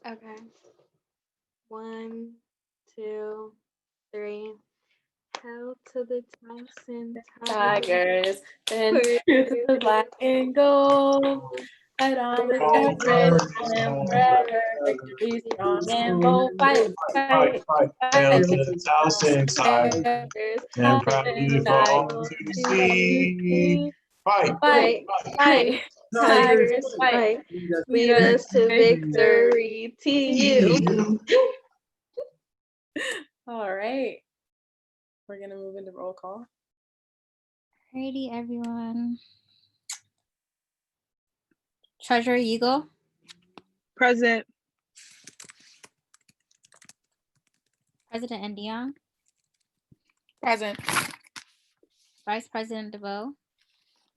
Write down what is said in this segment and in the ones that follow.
Okay. 1, 2, 3. Hell to the Tyson Tigers, and the black and gold. Fight on with the red and forever. Victory strong and bold. Fight, fight, Fight, hail to the Towson Tigers, and proudly fall to sea. Fight, fight, fight, Tigers, fight. Lead us to victory, TU. All right. We're going to move into roll call. Alrighty, everyone. Treasurer Eagle, Present. President Endion, Present. Vice President DeVoe,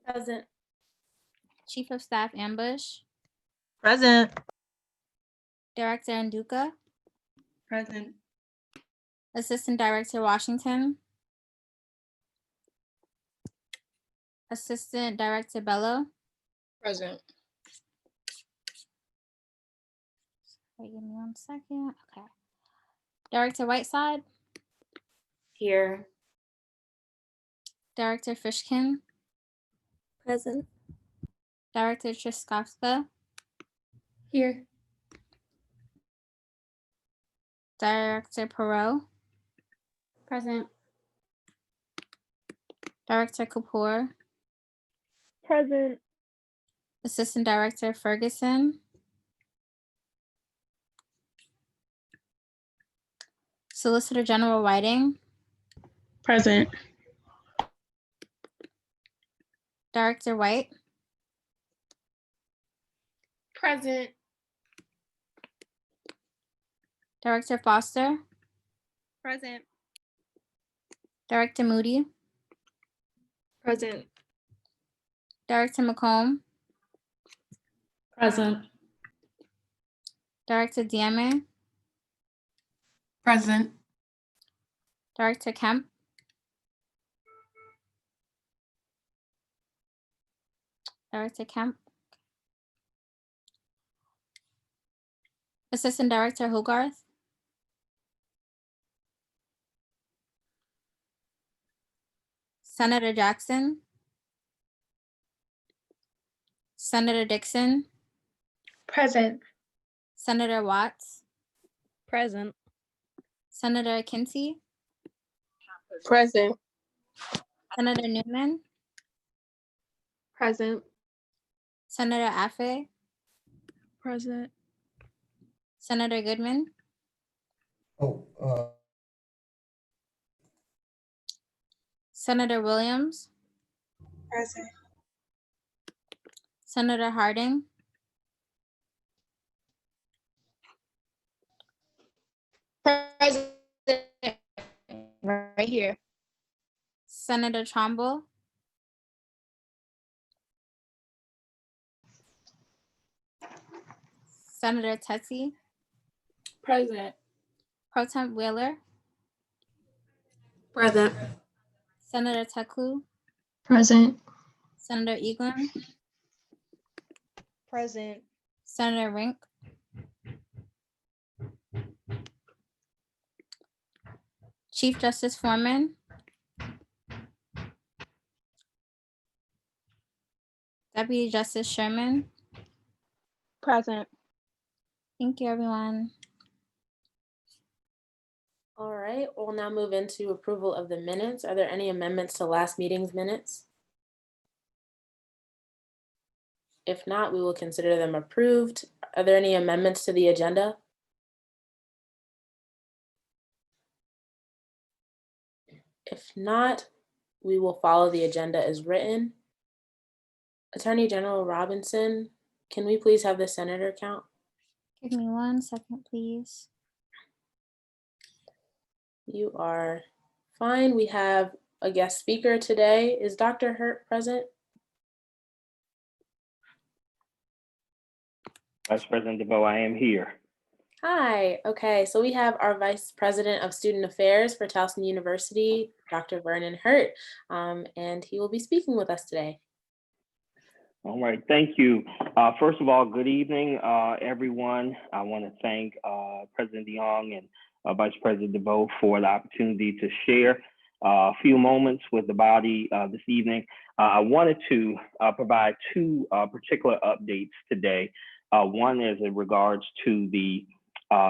Present. Chief of Staff Ambush, Present. Director Nduka, Present. Assistant Director Washington, Assistant Director Bello. Present. Wait, give me 1 second. Okay. Director Whiteside, Here. Director Fishkin, Present. Director Triskovska, Here. Director Perot, Present. Director Kapoor, Present. Assistant Director Ferguson, Solicitor General Whiting, Present. Director White, Present. Director Foster, Present. Director Moody, Present. Director McComb, Present. Director Diame, Present. Director Kemp, Director Kemp, Assistant Director Hogarth, Senator Jackson, Senator Dixon, Present. Senator Watts, Present. Senator Kinsey, Present. Senator Newman, Present. Senator Affe, Present. Senator Goodman, Senator Williams, Present. Senator Harding, Present. Right here. Senator Trumbull, Senator Tetsi, Present. Pro Temp Wheeler, Present. Senator Teklu, Present. Senator Egan, Present. Senator Rink, Chief Justice Foreman, Deputy Justice Sherman. Present. Thank you, everyone. All right, we'll now move into approval of the minutes. Are there any amendments to last meeting's minutes? If not, we will consider them approved. Are there any amendments to the agenda? If not, we will follow the agenda as written. Attorney General Robinson, can we please have the senator count? Give me 1 second, please. You are fine. We have a guest speaker today. Is Dr. Hurt present? Vice President DeVoe, I am here. Hi, okay, so we have our Vice President of Student Affairs for Towson University, Dr. Vernon Hurt, and he will be speaking with us today. All right, thank you. First of all, good evening, everyone. I want to thank President DeYoung and Vice President DeVoe for the opportunity to share a few moments with the body this evening. I wanted to provide two particular updates today. One is in regards to the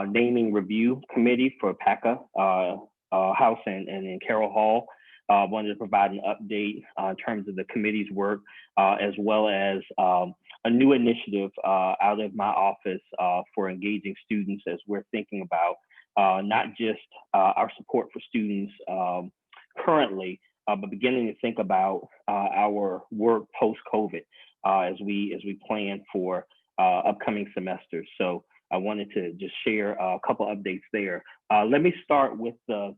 naming review committee for PACA House and in Carroll Hall. I wanted to provide an update in terms of the committee's work, as well as a new initiative out of my office for engaging students as we're thinking about not just our support for students currently, but beginning to think about our work post-COVID as we plan for upcoming semesters. So I wanted to just share a couple updates there. Let me start with the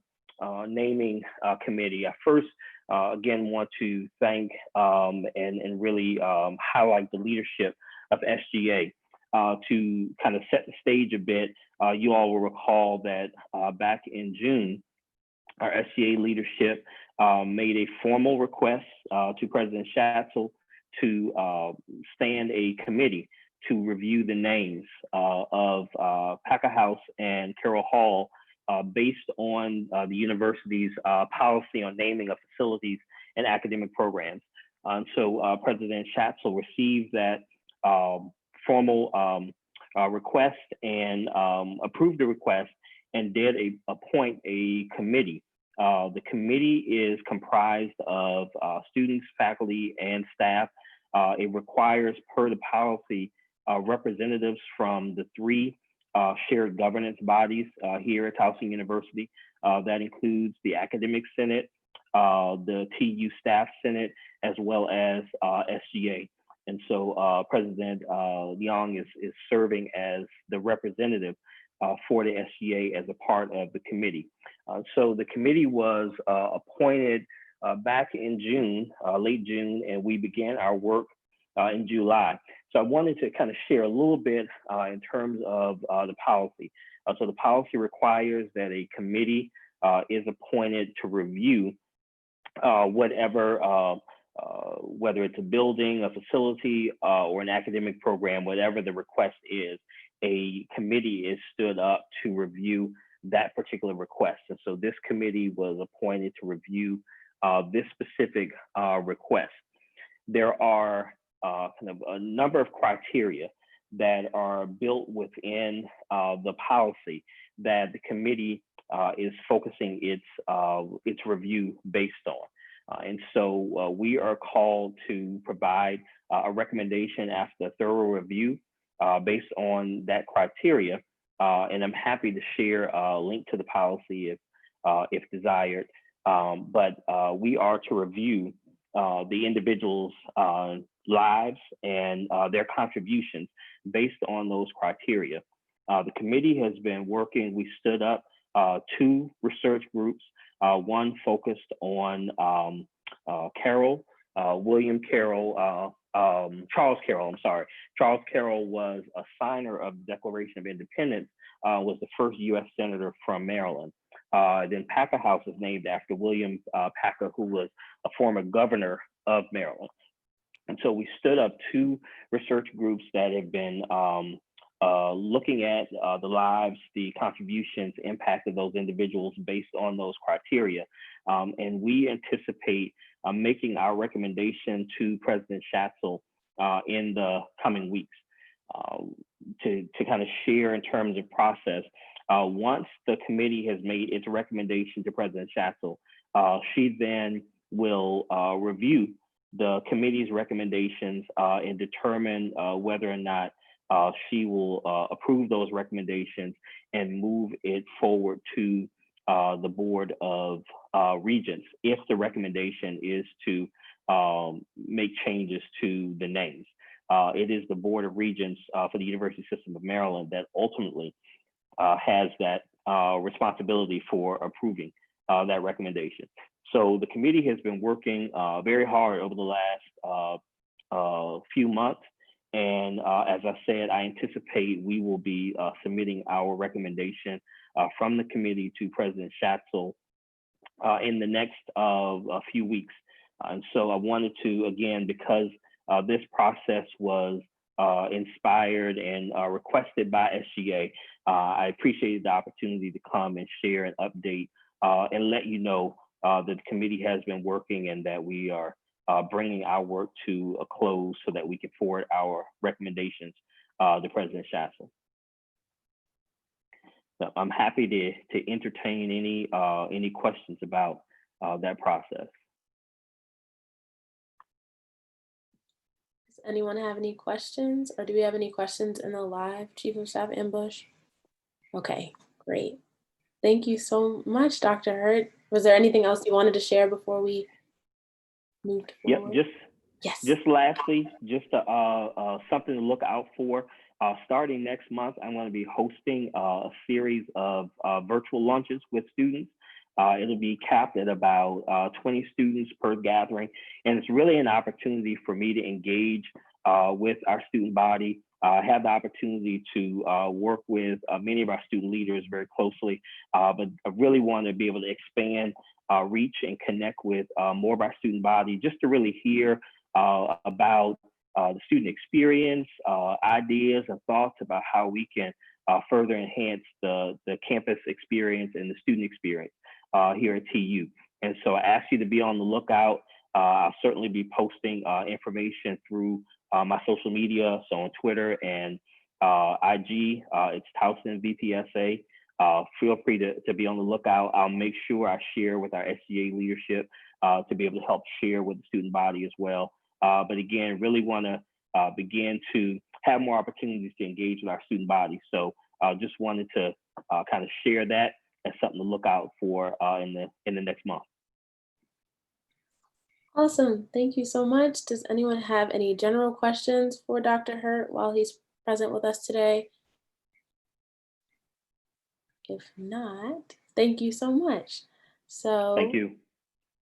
naming committee. I first, again, want to thank and really highlight the leadership of SGA. To kind of set the stage a bit, you all will recall that back in June, our SGA leadership made a formal request to President Schatzel to stand a committee to review the names of PACA House and Carroll Hall based on the university's policy on naming of facilities and academic programs. So President Schatzel received that formal request and approved the request and did appoint a committee. The committee is comprised of students, faculty, and staff. It requires, per the policy, representatives from the three shared governance bodies here at Towson University. That includes the Academic Senate, the TU Staff Senate, as well as SGA. And so President DeYoung is serving as the representative for the SGA as a part of the committee. So the committee was appointed back in June, late June, and we began our work in July. So I wanted to kind of share a little bit in terms of the policy. So the policy requires that a committee is appointed to review whatever, whether it's a building, a facility, or an academic program, whatever the request is, a committee is stood up to review that particular request. And so this committee was appointed to review this specific request. There are kind of a number of criteria that are built within the policy that the committee is focusing its review based on. And so we are called to provide a recommendation after a thorough review based on that criteria. And I'm happy to share a link to the policy if desired. But we are to review the individuals' lives and their contributions based on those criteria. The committee has been working. We stood up two research groups, one focused on Carroll, William Carroll, Charles Carroll, I'm sorry. Charles Carroll was a signer of the Declaration of Independence, was the first US Senator from Maryland. Then PACA House is named after William PACA, who was a former governor of Maryland. And so we stood up two research groups that have been looking at the lives, the contributions, impact of those individuals based on those criteria. And we anticipate making our recommendation to President Schatzel in the coming weeks to kind of share in terms of process. Once the committee has made its recommendation to President Schatzel, she then will review the committee's recommendations and determine whether or not she will approve those recommendations and move it forward to the Board of Regents if the recommendation is to make changes to the names. It is the Board of Regents for the University System of Maryland that ultimately has that responsibility for approving that recommendation. So the committee has been working very hard over the last few months. And as I said, I anticipate we will be submitting our recommendation from the committee to President Schatzel in the next few weeks. And so I wanted to, again, because This process was inspired and requested by SGA. I appreciated the opportunity to come and share an update and let you know that the committee has been working and that we are bringing our work to a close so that we can forward our recommendations to President Shasta. So I'm happy to entertain any questions about that process. Does anyone have any questions, or do we have any questions in the live Chief of Staff ambush? Okay, great. Thank you so much, Dr. Hurt. Was there anything else you wanted to share before we moved forward? Yep, Yes. just lastly, just something to look out for. Starting next month, I'm going to be hosting a series of virtual lunches with students. It'll be capped at about 20 students per gathering. And it's really an opportunity for me to engage with our student body, have the opportunity to work with many of our student leaders very closely, but I really want to be able to expand reach and connect with more of our student body, just to really hear about the student experience, ideas and thoughts about how we can further enhance the campus experience and the student experience here at TU. And so I ask you to be on the lookout. I'll certainly be posting information through my social media, so on Twitter and IG, it's Towson VPSA. Feel free to be on the lookout. I'll make sure I share with our SGA leadership to be able to help share with the student body as well. But again, really want to begin to have more opportunities to engage with our student body. So just wanted to kind of share that as something to look out for in the next month. Awesome. Thank you so much. Does anyone have any general questions for Dr. Hurt while he's present with us today? If not, thank you so much. So Thank you.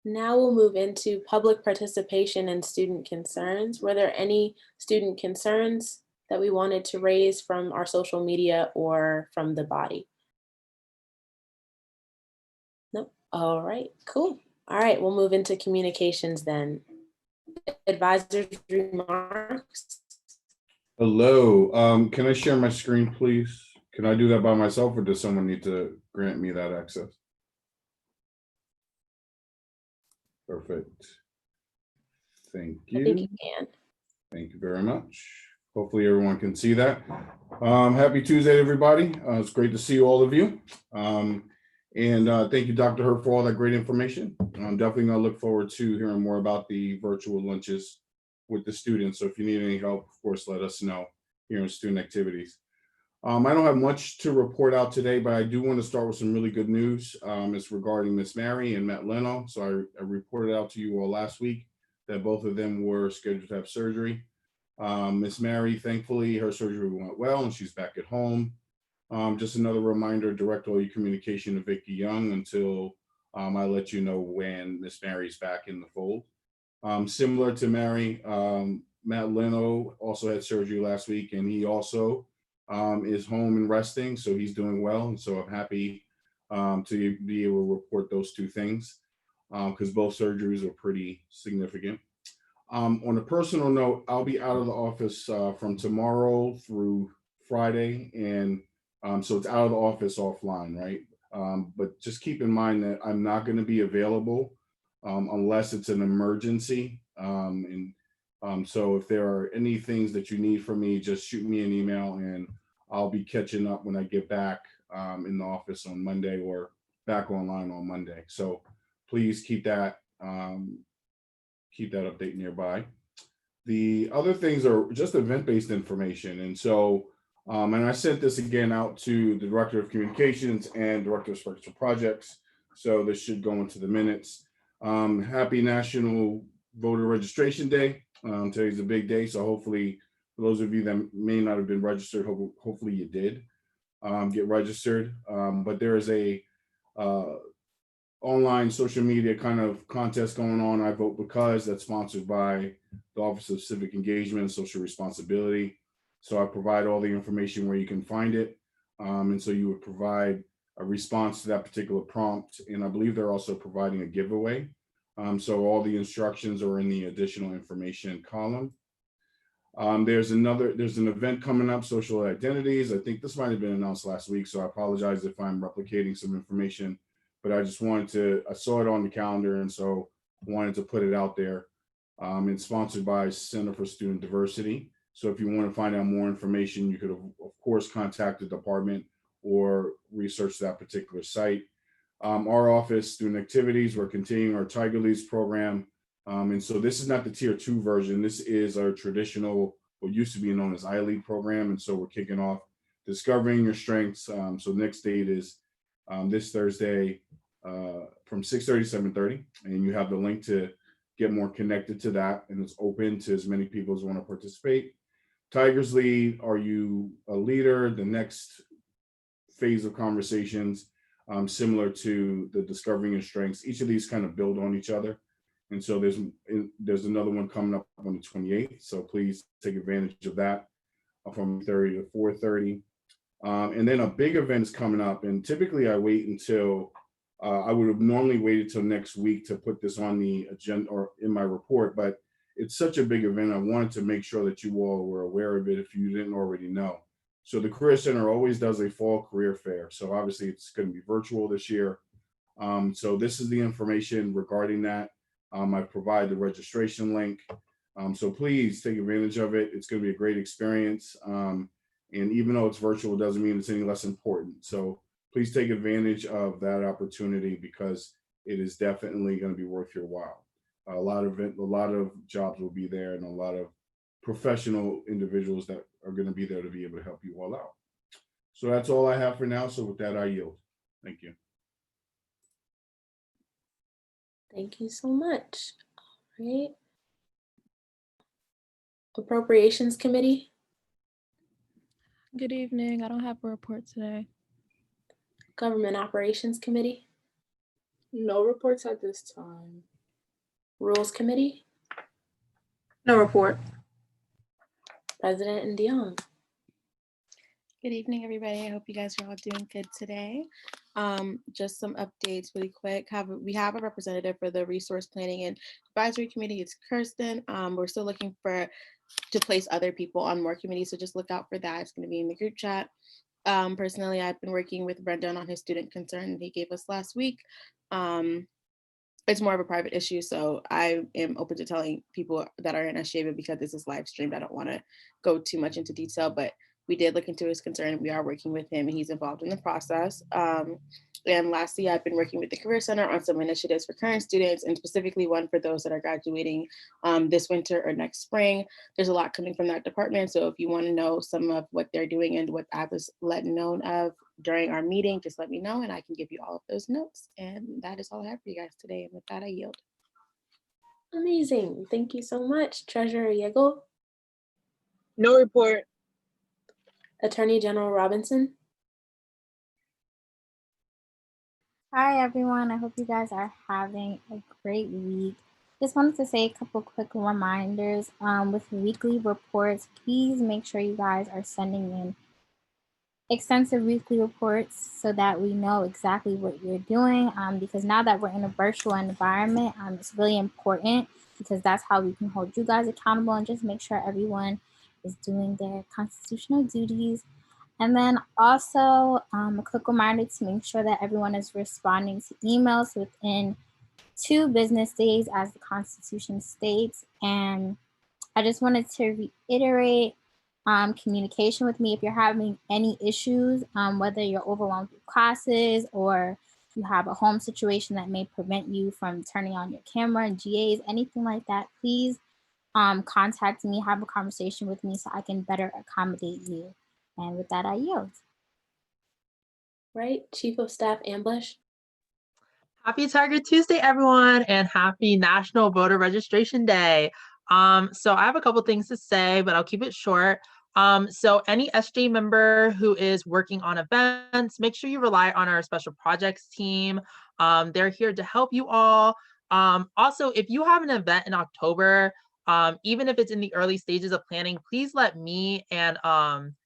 now we'll move into public participation and student concerns. Were there any student concerns that we wanted to raise from our social media or from the body? Nope. All right, cool. All right, we'll move into communications then. Advisors' remarks. Hello, can I share my screen, please? Can I do that by myself, or does someone need to grant me that access? Perfect. Thank I think you. you can. Thank you very much. Hopefully everyone can see that. Happy Tuesday, everybody. It's great to see all of you. And thank you, Dr. Hurt, for all that great information. I'm definitely gonna look forward to hearing more about the virtual lunches with the students. So if you need any help, of course, let us know here in student activities. I don't have much to report out today, but I do want to start with some really good news. It's regarding Miss Mary and Matt Leno. So I reported out to you all last week that both of them were scheduled to have surgery. Miss Mary, thankfully, her surgery went well and she's back at home. Just another reminder, direct all your communication to Vicki Young until I let you know when Miss Mary's back in the fold. Similar to Mary, Matt Leno also had surgery last week, and he also is home and resting, so he's doing well. And so I'm happy to be able to report those two things because both surgeries are pretty significant. On a personal note, I'll be out of the office from tomorrow through Friday, and so it's out of the office offline, right? But just keep in mind that I'm not going to be available unless it's an emergency. So if there are any things that you need from me, just shoot me an email and I'll be catching up when I get back in the office on Monday or back online on Monday. So please keep that update nearby. The other things are just event-based information. And so, and I sent this again out to the Director of Communications and Director of Special Projects. So this should go into the minutes. Happy National Voter Registration Day. Today's a big day. So hopefully, for those of you that may not have been registered, hopefully you did get registered. But there is a online social media kind of contest going on. I Vote Because, that's sponsored by the Office of Civic Engagement and Social Responsibility. So I provide all the information where you can find it. And so you would provide a response to that particular prompt. And I believe they're also providing a giveaway. So all the instructions are in the additional information column. There's an event coming up, Social Identities. I think this might have been announced last week, so I apologize if I'm replicating some information, but I just I saw it on the calendar, and so wanted to put it out there. It's sponsored by Center for Student Diversity. So if you want to find out more information, you could, of course, contact the department or research that particular site. Our office, Student Activities, we're continuing our Tiger Leads program. And so this is not the tier 2 version. This is our traditional, what used to be known as iLead program. And so we're kicking off Discovering Your Strengths. So next date is this Thursday from 6:30 to 7:30. And you have the link to get more connected to that. And it's open to as many people as want to participate. Tigers Lead, are you a leader? The next phase of conversations, similar to the Discovering Your Strengths. Each of these kind of build on each other. And so there's another one coming up on the 28th. So please take advantage of that from 30 to 4:30. And then a big event is coming up. And typically I wait until, I would have normally waited till next week to put this on the agenda or in my report, but it's such a big event. I wanted to make sure that you all were aware of it if you didn't already know. So the Career Center always does a fall career fair. So obviously it's going to be virtual this year. So this is the information regarding that. I provide the registration link. So please take advantage of it. It's going to be a great experience. And even though it's virtual, it doesn't mean it's any less important. So please take advantage of that opportunity because it is definitely going to be worth your while. A lot of jobs will be there and a lot of professional individuals that are going to be there to be able to help you all out. So that's all I have for now. So with that, I yield. Thank you. Thank you so much. All right. Appropriations Committee. Good evening. I don't have a report today. Government Operations Committee. No reports at this time. Rules Committee. No report. President and DeYoung. Good evening, everybody. I hope you guys are all doing good today. Just some updates really quick. We have a representative for the Resource Planning and Advisory Committee. It's Kirsten. We're still looking to place other people on more committees, so just look out for that. It's going to be in the group chat. Personally, I've been working with Brendan on his student concern that he gave us last week. It's more of a private issue, so I am open to telling people that are in SGA, but because this is live streamed, I don't want to go too much into detail, but we did look into his concern. We are working with him and he's involved in the process. And lastly, I've been working with the Career Center on some initiatives for current students and specifically one for those that are graduating this winter or next spring. There's a lot coming from that department. So if you want to know some of what they're doing and what I was let known of during our meeting, just let me know and I can give you all of those notes. And that is all I have for you guys today. And with that, I yield. Amazing. Thank you so much. Treasurer Yeagle. No report. Attorney General Robinson. Hi, everyone. I hope you guys are having a great week. Just wanted to say a couple quick reminders. With weekly reports, please make sure you guys are sending in extensive weekly reports so that we know exactly what you're doing. Because now that we're in a virtual environment, it's really important because that's how we can hold you guys accountable and just make sure everyone is doing their constitutional duties. And then also a quick reminder to make sure that everyone is responding to emails within 2 business days as the Constitution states. And I just wanted to reiterate communication with me if you're having any issues, whether you're overwhelmed with classes or you have a home situation that may prevent you from turning on your camera and GAs, anything like that, please contact me, have a conversation with me so I can better accommodate you. And with that, I yield. Right, Chief of Staff Ambush. Happy Tiger Tuesday, everyone, and happy National Voter Registration Day. So I have a couple things to say, but I'll keep it short. So any SJ member who is working on events, make sure you rely on our special projects team. They're here to help you all. Also, if you have an event in October, even if it's in the early stages of planning, please let me and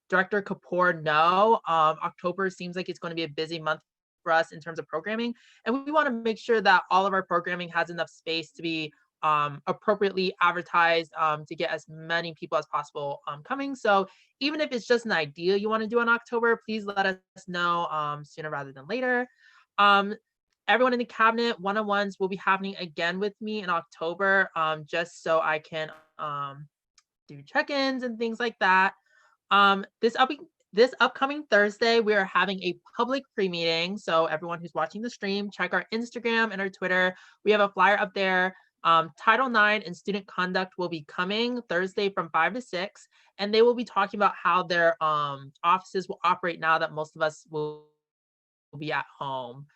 Director Kapoor know. October seems like it's going to be a busy month for us in terms of programming, and we want to make sure that all of our programming has enough space to be appropriately advertised to get as many people as possible coming. So even if it's just an idea you want to do in October, please let us know sooner rather than later. Everyone in the cabinet one-on-ones will be happening again with me in October, just so I can do check-ins and things like that. This upcoming Thursday, we are having a public pre-meeting. So everyone who's watching the stream, check our Instagram and our Twitter. We have a flyer up there. Title IX and student conduct will be coming Thursday from 5 to 6, and they will be talking about how their offices will operate now that most of us will be at home.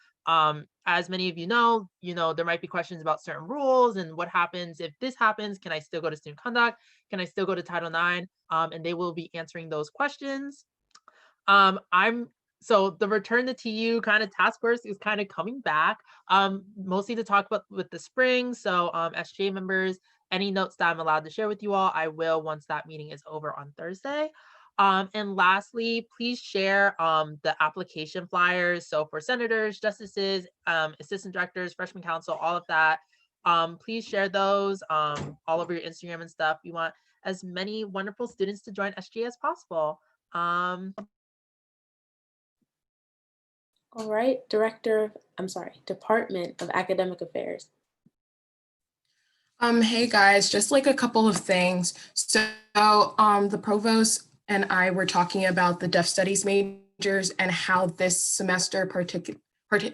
As many of you know, there might be questions about certain rules and what happens if this happens. Can I still go to student conduct? Can I still go to Title IX? And they will be answering those questions. So the Return to TU kind of task force is kind of coming back, mostly to talk about with the spring. So SGA members, any notes that I'm allowed to share with you all, I will once that meeting is over on Thursday. And lastly, please share the application flyers. So for senators, justices, assistant directors, freshman council, all of that, please share those all over your Instagram and stuff. We want as many wonderful students to join SGA as possible. All right, Department of Academic Affairs. Hey guys, just like a couple of things. So the provost and I were talking about the deaf studies majors and how this semester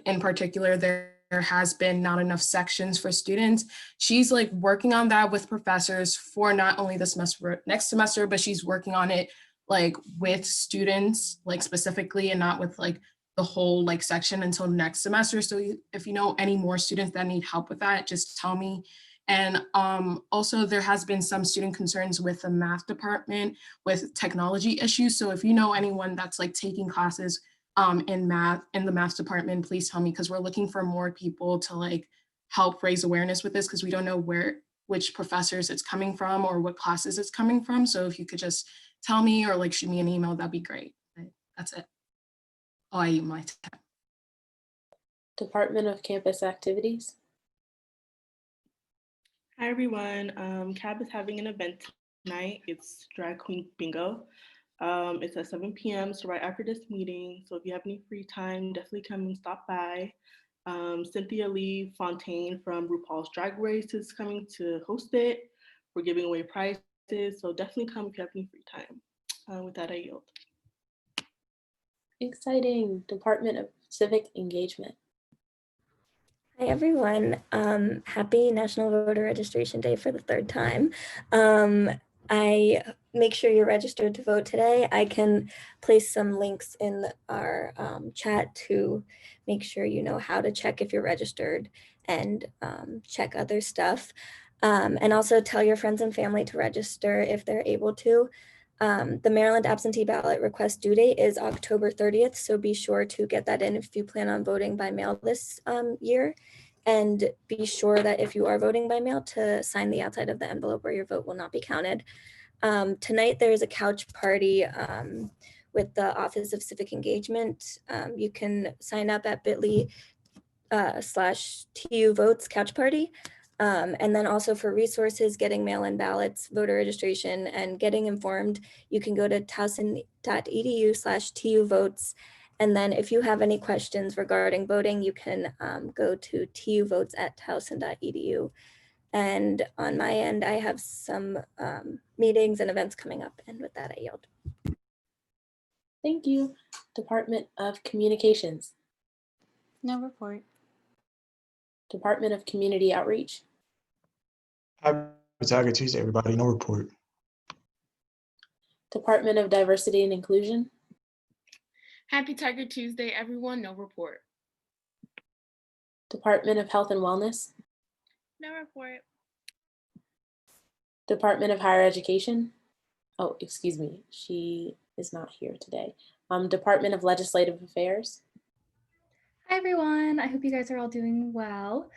in particular there has been not enough sections for students. She's like working on that with professors for not only the semester, next semester, but she's working on it like with students, like specifically, and not with like the whole like section until next semester. So if you know any more students that need help with that, just tell me. And also there has been some student concerns with the math department with technology issues. So if you know anyone that's like taking classes in the math department, please tell me, because we're looking for more people to like help raise awareness with this, because we don't know which professors it's coming from or what classes it's coming from. So if you could just tell me or like shoot me an email, that'd be great. That's it. Oh, I use my time. Department of Campus Activities. Hi everyone, CAB is having an event tonight. It's Drag Queen Bingo. It's at 7 p.m. so right after this meeting. So if you have any free time, definitely come and stop by. Cynthia Lee Fontaine from RuPaul's Drag Race is coming to host it. We're giving away prizes, so definitely come if you have any free time. With that, I yield. Exciting. Department of Civic Engagement. Hi everyone, happy National Voter Registration Day for the third time. I make sure you're registered to vote today. I can place some links in our chat to make sure you know how to check if you're registered and check other stuff. And also tell your friends and family to register if they're able to. The Maryland absentee ballot request due date is October 30th, so be sure to get that in if you plan on voting by mail this year. And be sure that if you are voting by mail to sign the outside of the envelope or your vote will not be counted. Tonight there's a couch party with the Office of Civic Engagement. You can sign up at bit.ly/TU votes couch party. And then also for resources, getting mail-in ballots, voter registration, and getting informed, you can go to towson.edu/TU votes. And then if you have any questions regarding voting, you can go to tuvotes@towson.edu. And on my end, I have some meetings and events coming up. And with that, I yield. Thank you. Department of Communications. No report. Department of Community Outreach. Happy Tiger Tuesday, everybody. No report. Department of Diversity and Inclusion. Happy Tiger Tuesday, everyone. No report. Department of Health and Wellness. No report. Department of Higher Education. Oh, excuse me. She is not here today. Department of Legislative Affairs. Hi, everyone. I hope you guys are all doing well.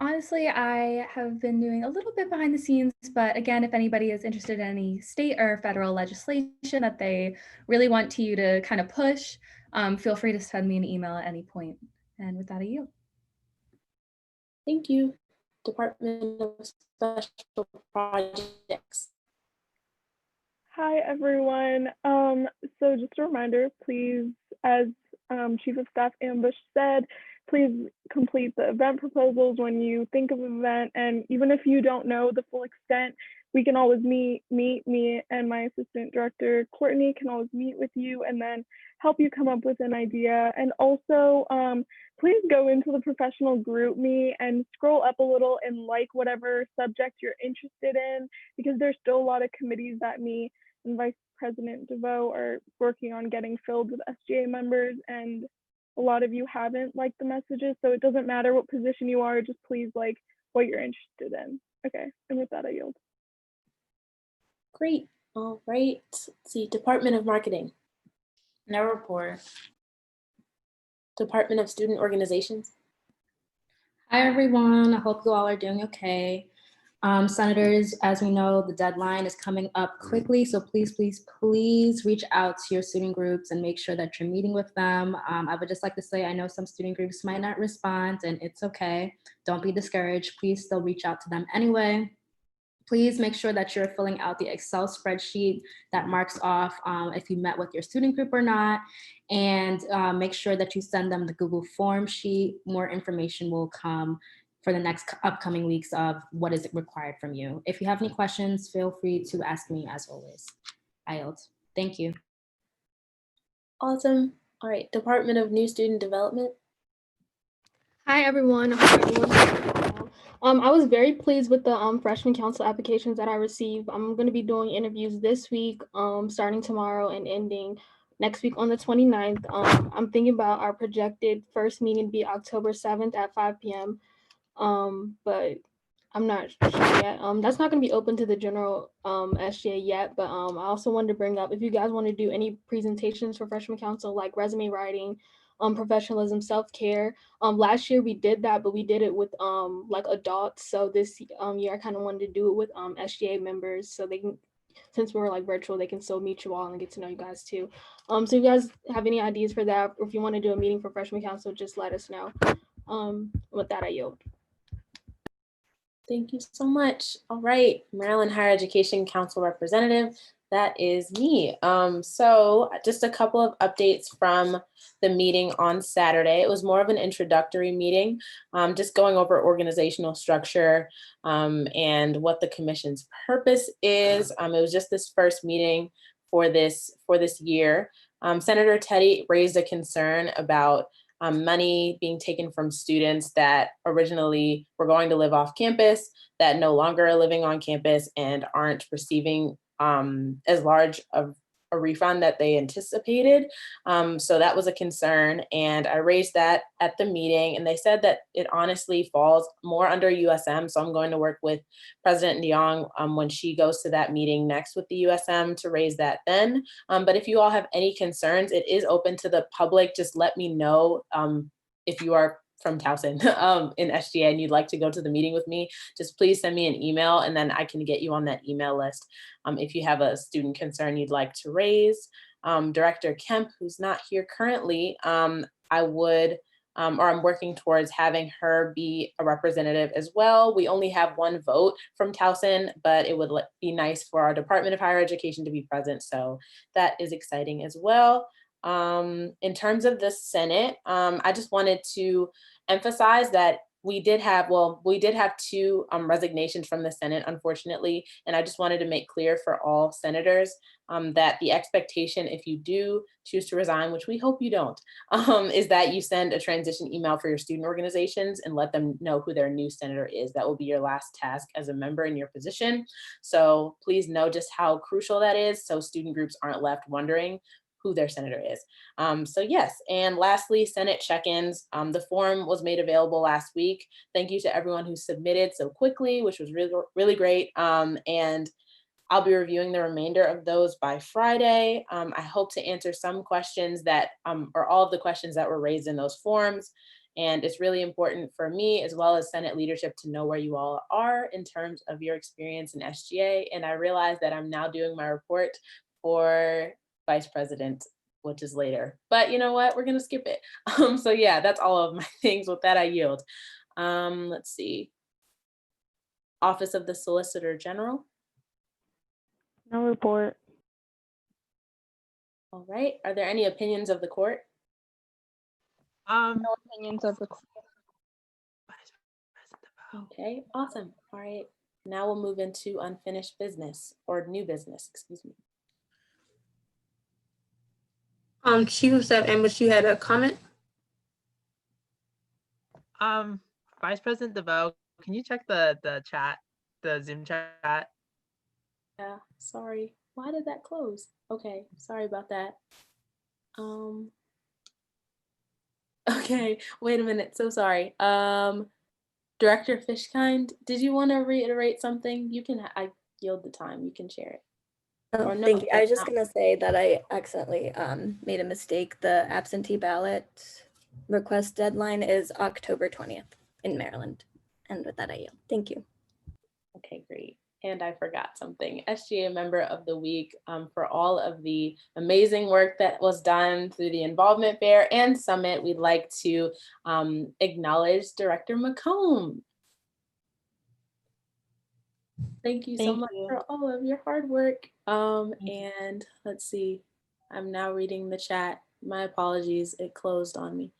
Honestly, I have been doing a little bit behind the scenes, but again, if anybody is interested in any state or federal legislation that they really want you to kind of push, feel free to send me an email at any point. And with that, I yield. Thank you. Department of Special Projects. Hi, everyone. So just a reminder, please, as Chief of Staff Ambush said, please complete the event proposals when you think of an event. And even if you don't know the full extent, we can always meet me and my assistant director, Courtney, can always meet with you and then help you come up with an idea. And also, please go into the professional group me and scroll up a little and like whatever subject you're interested in, because there's still a lot of committees that me and Vice President DeVoe are working on getting filled with SGA members, and a lot of you haven't liked the messages, so it doesn't matter what position you are, just please like what you're interested in. Okay, and with that, I yield. Great. All right. Let's see, Department of Marketing. No report. Department of Student Organizations. Hi, everyone. I hope you all are doing okay. Senators, as we know, the deadline is coming up quickly, so please, please, please reach out to your student groups and make sure that you're meeting with them. I would just like to say, I know some student groups might not respond, and it's okay. Don't be discouraged. Please still reach out to them anyway. Please make sure that you're filling out the Excel spreadsheet that marks off if you met with your student group or not, and make sure that you send them the Google Form sheet. More information will come for the next upcoming weeks of what is required from you. If you have any questions, feel free to ask me as always. I yield. Thank you. Awesome. All right, Department of New Student Development. Hi, everyone. I hope everyone's doing well. I was very pleased with the freshman council applications that I received. I'm going to be doing interviews this week, starting tomorrow and ending next week on the 29th. I'm thinking about our projected first meeting to be October 7th at 5 p.m. But I'm not sure yet. That's not going to be open to the general SGA yet, but I also wanted to bring up, if you guys want to do any presentations for freshman council, like resume writing, professionalism, self-care. Last year we did that, but we did it with like adults. So this year I kind of wanted to do it with SGA members, so they can, since we're like virtual, they can still meet you all and get to know you guys too. So if you guys have any ideas for that, or if you want to do a meeting for freshman council, just let us know. With that, I yield. Thank you so much. All right, Maryland Higher Education Council Representative, that is me. So just a couple of updates from the meeting on Saturday. It was more of an introductory meeting, just going over organizational structure and what the commission's purpose is. It was just this first meeting for this year. Senator Teddy raised a concern about money being taken from students that originally were going to live off campus, that no longer are living on campus and aren't receiving as large of a refund that they anticipated. So that was a concern, and I raised that at the meeting, and they said that it honestly falls more under USM. So I'm going to work with President DeYoung when she goes to that meeting next with the USM to raise that then. But if you all have any concerns, it is open to the public. Just let me know if you are from Towson in SGA and you'd like to go to the meeting with me, just please send me an email and then I can get you on that email list. If you have a student concern you'd like to raise. Director Kemp, who's not here currently, I'm working towards having her be a representative as well. We only have one vote from Towson, but it would be nice for our Department of Higher Education to be present. So that is exciting as well. In terms of the Senate, I just wanted to emphasize that we did have two resignations from the Senate, unfortunately, and I just wanted to make clear for all senators that the expectation, if you do choose to resign, which we hope you don't, is that you send a transition email for your student organizations and let them know who their new senator is. That will be your last task as a member in your position. So please know just how crucial that is, so student groups aren't left wondering who their senator is. So yes, and lastly, Senate check-ins. The form was made available last week. Thank you to everyone who submitted so quickly, which was really, really great. And I'll be reviewing the remainder of those by Friday. I hope to answer some questions that, or all of the questions that were raised in those forms. And it's really important for me, as well as Senate leadership, to know where you all are in terms of your experience in SGA. And I realize that I'm now doing my report for Vice President, which is later, but you know what, we're gonna skip it. So yeah, that's all of my things. With that, I yield. Let's see. Office of the Solicitor General. No report. All right. Are there any opinions of the court? No opinions of the court. Okay, awesome. All right. Now we'll move into unfinished business or new business, excuse me. Chief of Staff Ambush, you had a comment? Vice President DeVoe, can you check the chat, the Zoom chat? Yeah, sorry. Why did that close? Okay, sorry about that. Okay, wait a minute. So sorry. Director Fishkind, did you want to reiterate something? You can, I yield the time. You can share it. Oh, Or no, thank you. I was just no. gonna say that I accidentally made a mistake. The absentee ballot request deadline is October 20th in Maryland. And with that, I yield. Thank you. Okay, great. And I forgot something. SGA Member of the Week for all of the amazing work that was done through the Involvement Fair and Summit. We'd like to acknowledge Director McComb. Thank you so much for all of your hard work. And let's see, I'm now reading the chat. My apologies, it closed on me.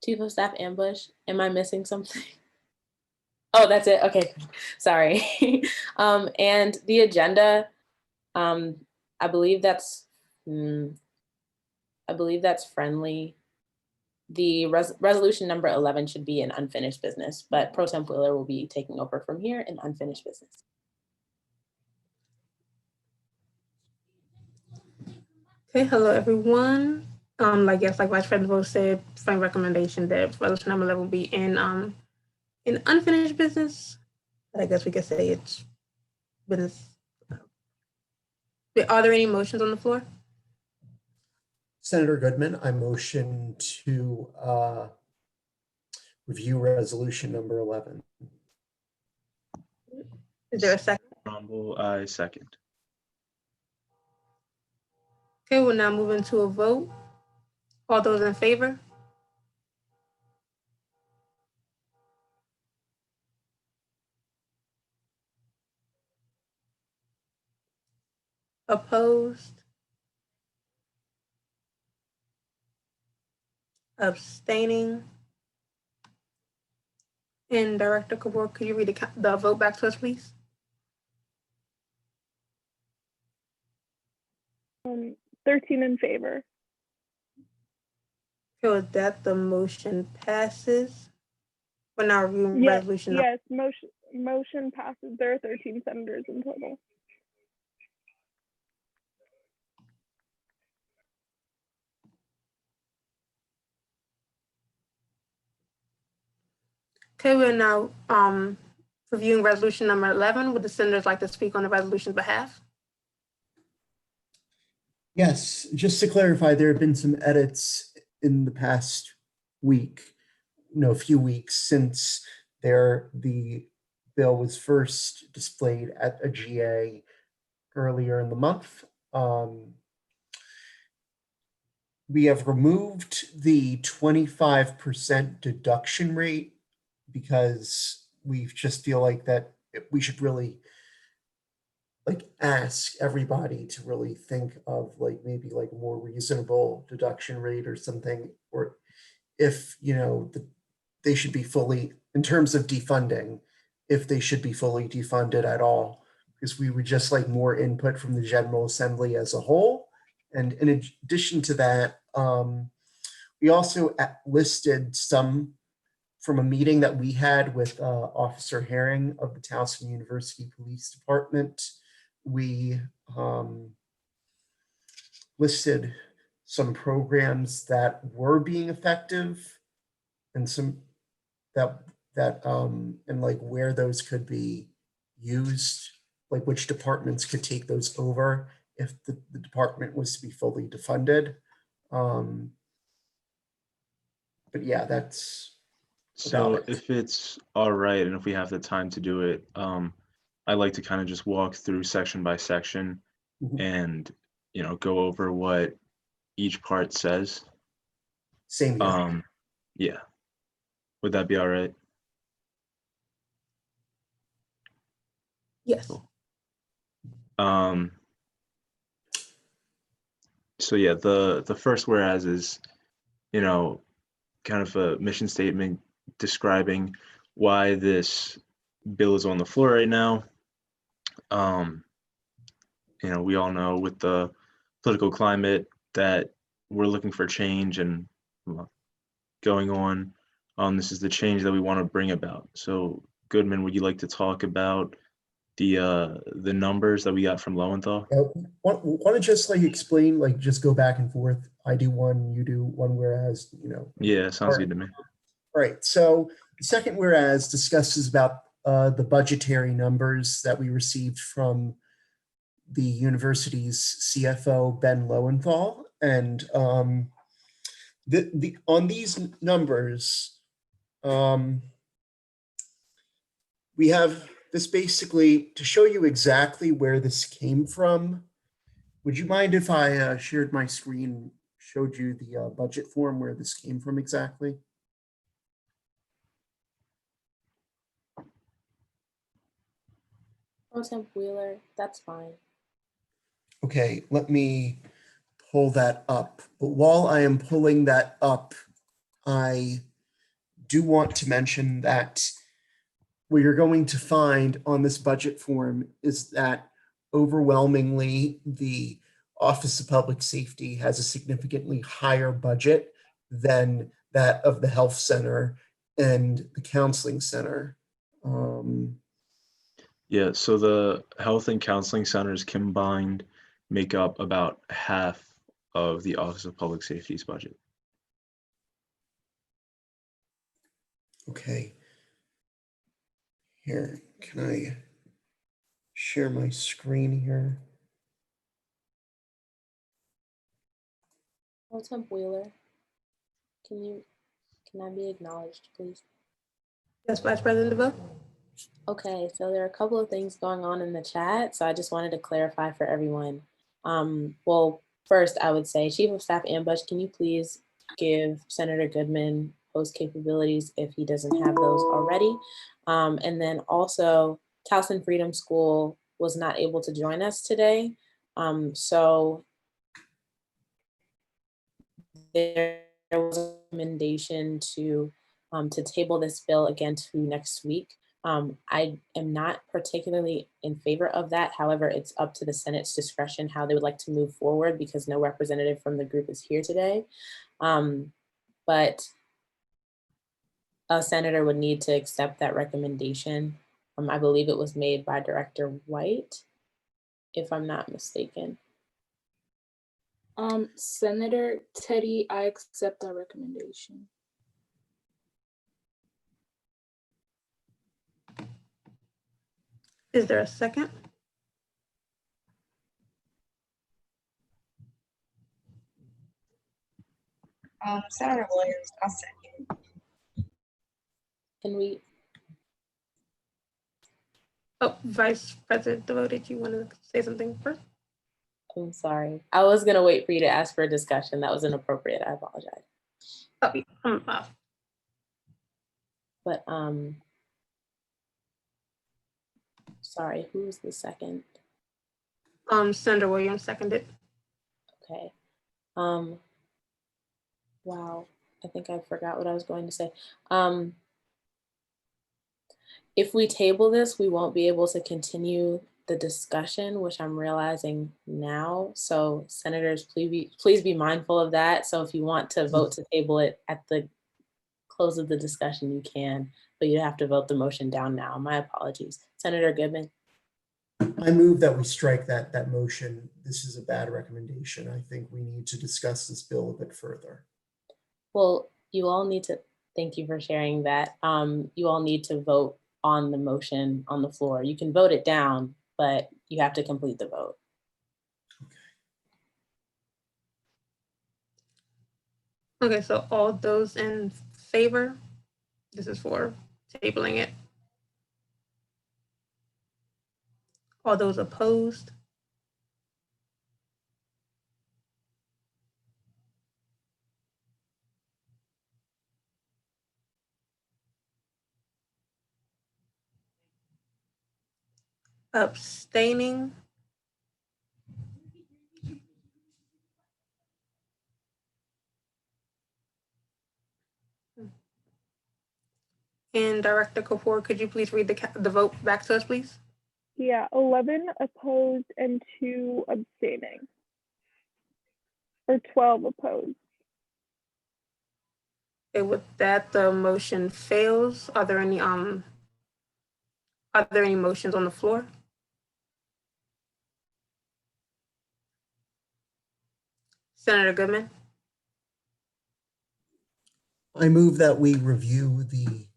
Chief of Staff Ambush, am I missing something? Oh, that's it. Okay, sorry. And the agenda, I believe that's friendly. The resolution number 11 should be in unfinished business, but Pro Tem Wheeler will be taking over from here in unfinished business. Okay, hello everyone. Like Vice President DeVoe said, friend recommendation that resolution number 11 will be in unfinished business. But I guess we could say it's business. Are there any motions on the floor? Senator Goodman, I motion to review resolution number 11. Is there a second? Rumble, I second. Okay, we'll now move into a vote. All those in favor? Opposed? Abstaining? And Director Kabor, could you read the vote back to us, please? 13 in favor. So with that, the motion passes. We're now reviewing Yes, resolution. yes, motion passes. There are 13 senators in total. Okay, we're now reviewing resolution number 11. Would the senators like to speak on the resolution's behalf? Yes, just to clarify, there have been some edits in the past week, a few weeks since the bill was first displayed at a GA earlier in the month. We have removed the 25% deduction rate because we just feel like that we should really ask everybody to really think of maybe a more reasonable deduction rate or something, or if they should be fully, in terms of defunding, if they should be fully defunded at all, because we would just like more input from the General Assembly as a whole. And in addition to that, we also listed some from a meeting that we had with Officer Herring of the Towson University Police Department. We listed some programs that were being effective and some and where those could be used, which departments could take those over if the department was to be fully defunded. But yeah, that's so if it's all right and if we have the time to do it, I'd like to kind of just walk through section by section and go over what each part says. Same here. Yeah. Would that be all right? Yes. So yeah, the first whereas is, you know, kind of a mission statement describing why this bill is on the floor right now. You know, we all know with the political climate that we're looking for change and going on. This is the change that we want to bring about. So Goodman, would you like to talk about the numbers that we got from Lowenthal? Want to just like explain, like just go back and forth. I do one, you do one, whereas, you know. Yeah, sounds good to me. All right. So the second whereas discusses about the budgetary numbers that we received from the university's CFO, Ben Lowenthal. And on these numbers, we have this basically to show you exactly where this came from. Would you mind if I shared my screen, showed you the budget form where this came from exactly? Pro Temp Wheeler, that's fine. Okay, let me pull that up. But while I am pulling that up, I do want to mention that what you're going to find on this budget form is that overwhelmingly the Office of Public Safety has a significantly higher budget than that of the Health Center and the Counseling Center. Yeah, so the health and counseling centers combined make up about half of the Office of Public Safety's budget. Okay. Here, can I share my screen here? Pro Temp Wheeler, can I be acknowledged, please? Yes, Vice President DeVoe. Okay, so there are a couple of things going on in the chat, so I just wanted to clarify for everyone. Well, first, I would say, Chief of Staff Ambush, can you please give Senator Goodman host capabilities if he doesn't have those already? And then also, Towson Freedom School was not able to join us today. So there was a recommendation to table this bill again to next week. I am not particularly in favor of that. However, it's up to the Senate's discretion how they would like to move forward because no representative from the group is here today. But a senator would need to accept that recommendation. I believe it was made by Director White, if I'm not mistaken. Senator Teddy, I accept that recommendation. Is there a second? Senator Williams, I'll second. Can we? Oh, Vice President DeVoe, did you want to say something first? I'm sorry. I was going to wait for you to ask for a discussion. That was inappropriate. I apologize. But sorry, who's the second? Senator Williams seconded. Okay. Wow, I think I forgot what I was going to say. If we table this, we won't be able to continue the discussion, which I'm realizing now. So senators, please be mindful of that. So if you want to vote to table it at the close of the discussion, you can, but you have to vote the motion down now. My apologies. Senator Goodman. I move that we strike that motion. This is a bad recommendation. I think we need to discuss this bill a bit further. Well, you all need to, thank you for sharing that. You all need to vote on the motion on the floor. You can vote it down, but you have to complete the vote. Okay, so all those in favor, this is for tabling it. All those opposed? Abstaining. And Director Kapoor, could you please read the vote back to us, please? Yeah, 11 opposed and 2 abstaining. Or 12 opposed. Okay, with that, the motion fails. Are there any motions on the floor? Senator Goodman? I move that we review the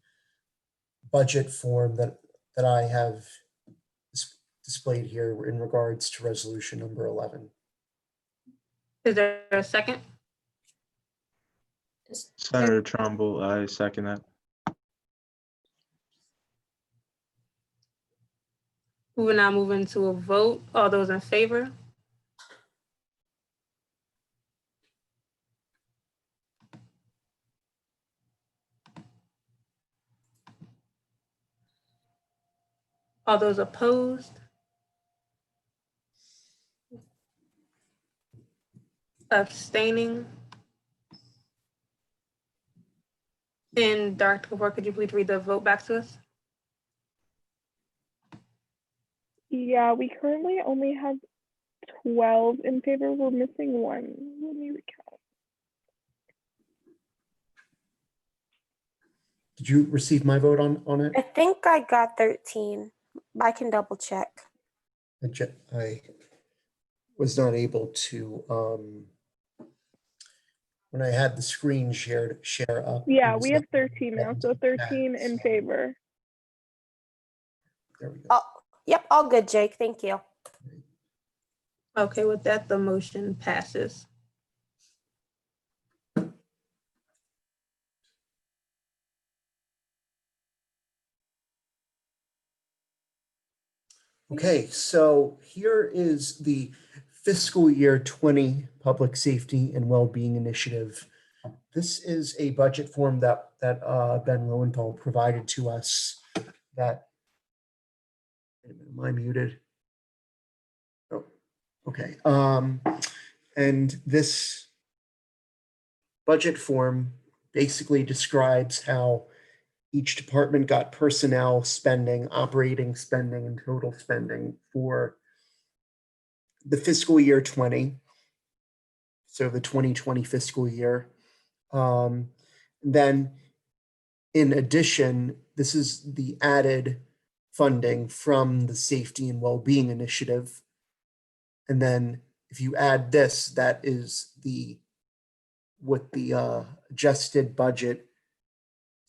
budget form that I have displayed here in regards to resolution number 11. Is there a second? Senator Trumbull, I second that. We will now move into a vote. All those in favor? All those opposed? Abstaining? And Dr. Kapoor, could you please read the vote back to us? Yeah, we currently only have 12 in favor. We're missing 1. Let me recount. Did you receive my vote on it? I think I got 13. I can double check. I was not able to, when I had the screen share up. Yeah, we have 13 now, so 13 in favor. There we go. Oh, yep, all good, Jake. Thank you. Okay, with that, the motion passes. Okay, so here is the fiscal year 20 Public Safety and Wellbeing Initiative. This is a budget form that Ben Lowenthal provided to us that, wait a minute, am I muted? Oh, okay. And this budget form basically describes how each department got personnel spending, operating spending, and total spending for the fiscal year 20. So the 2020 fiscal year. Then in addition, this is the added funding from the Safety and Wellbeing Initiative. And then if you add this, that is what the adjusted budget.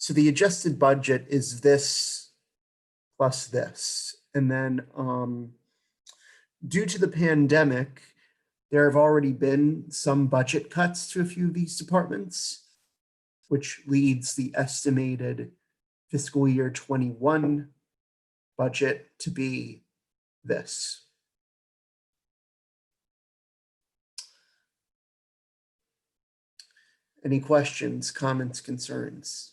So the adjusted budget is this plus this. And then due to the pandemic, there have already been some budget cuts to a few of these departments, which leads the estimated fiscal year 21 budget to be this. Any questions, comments, concerns?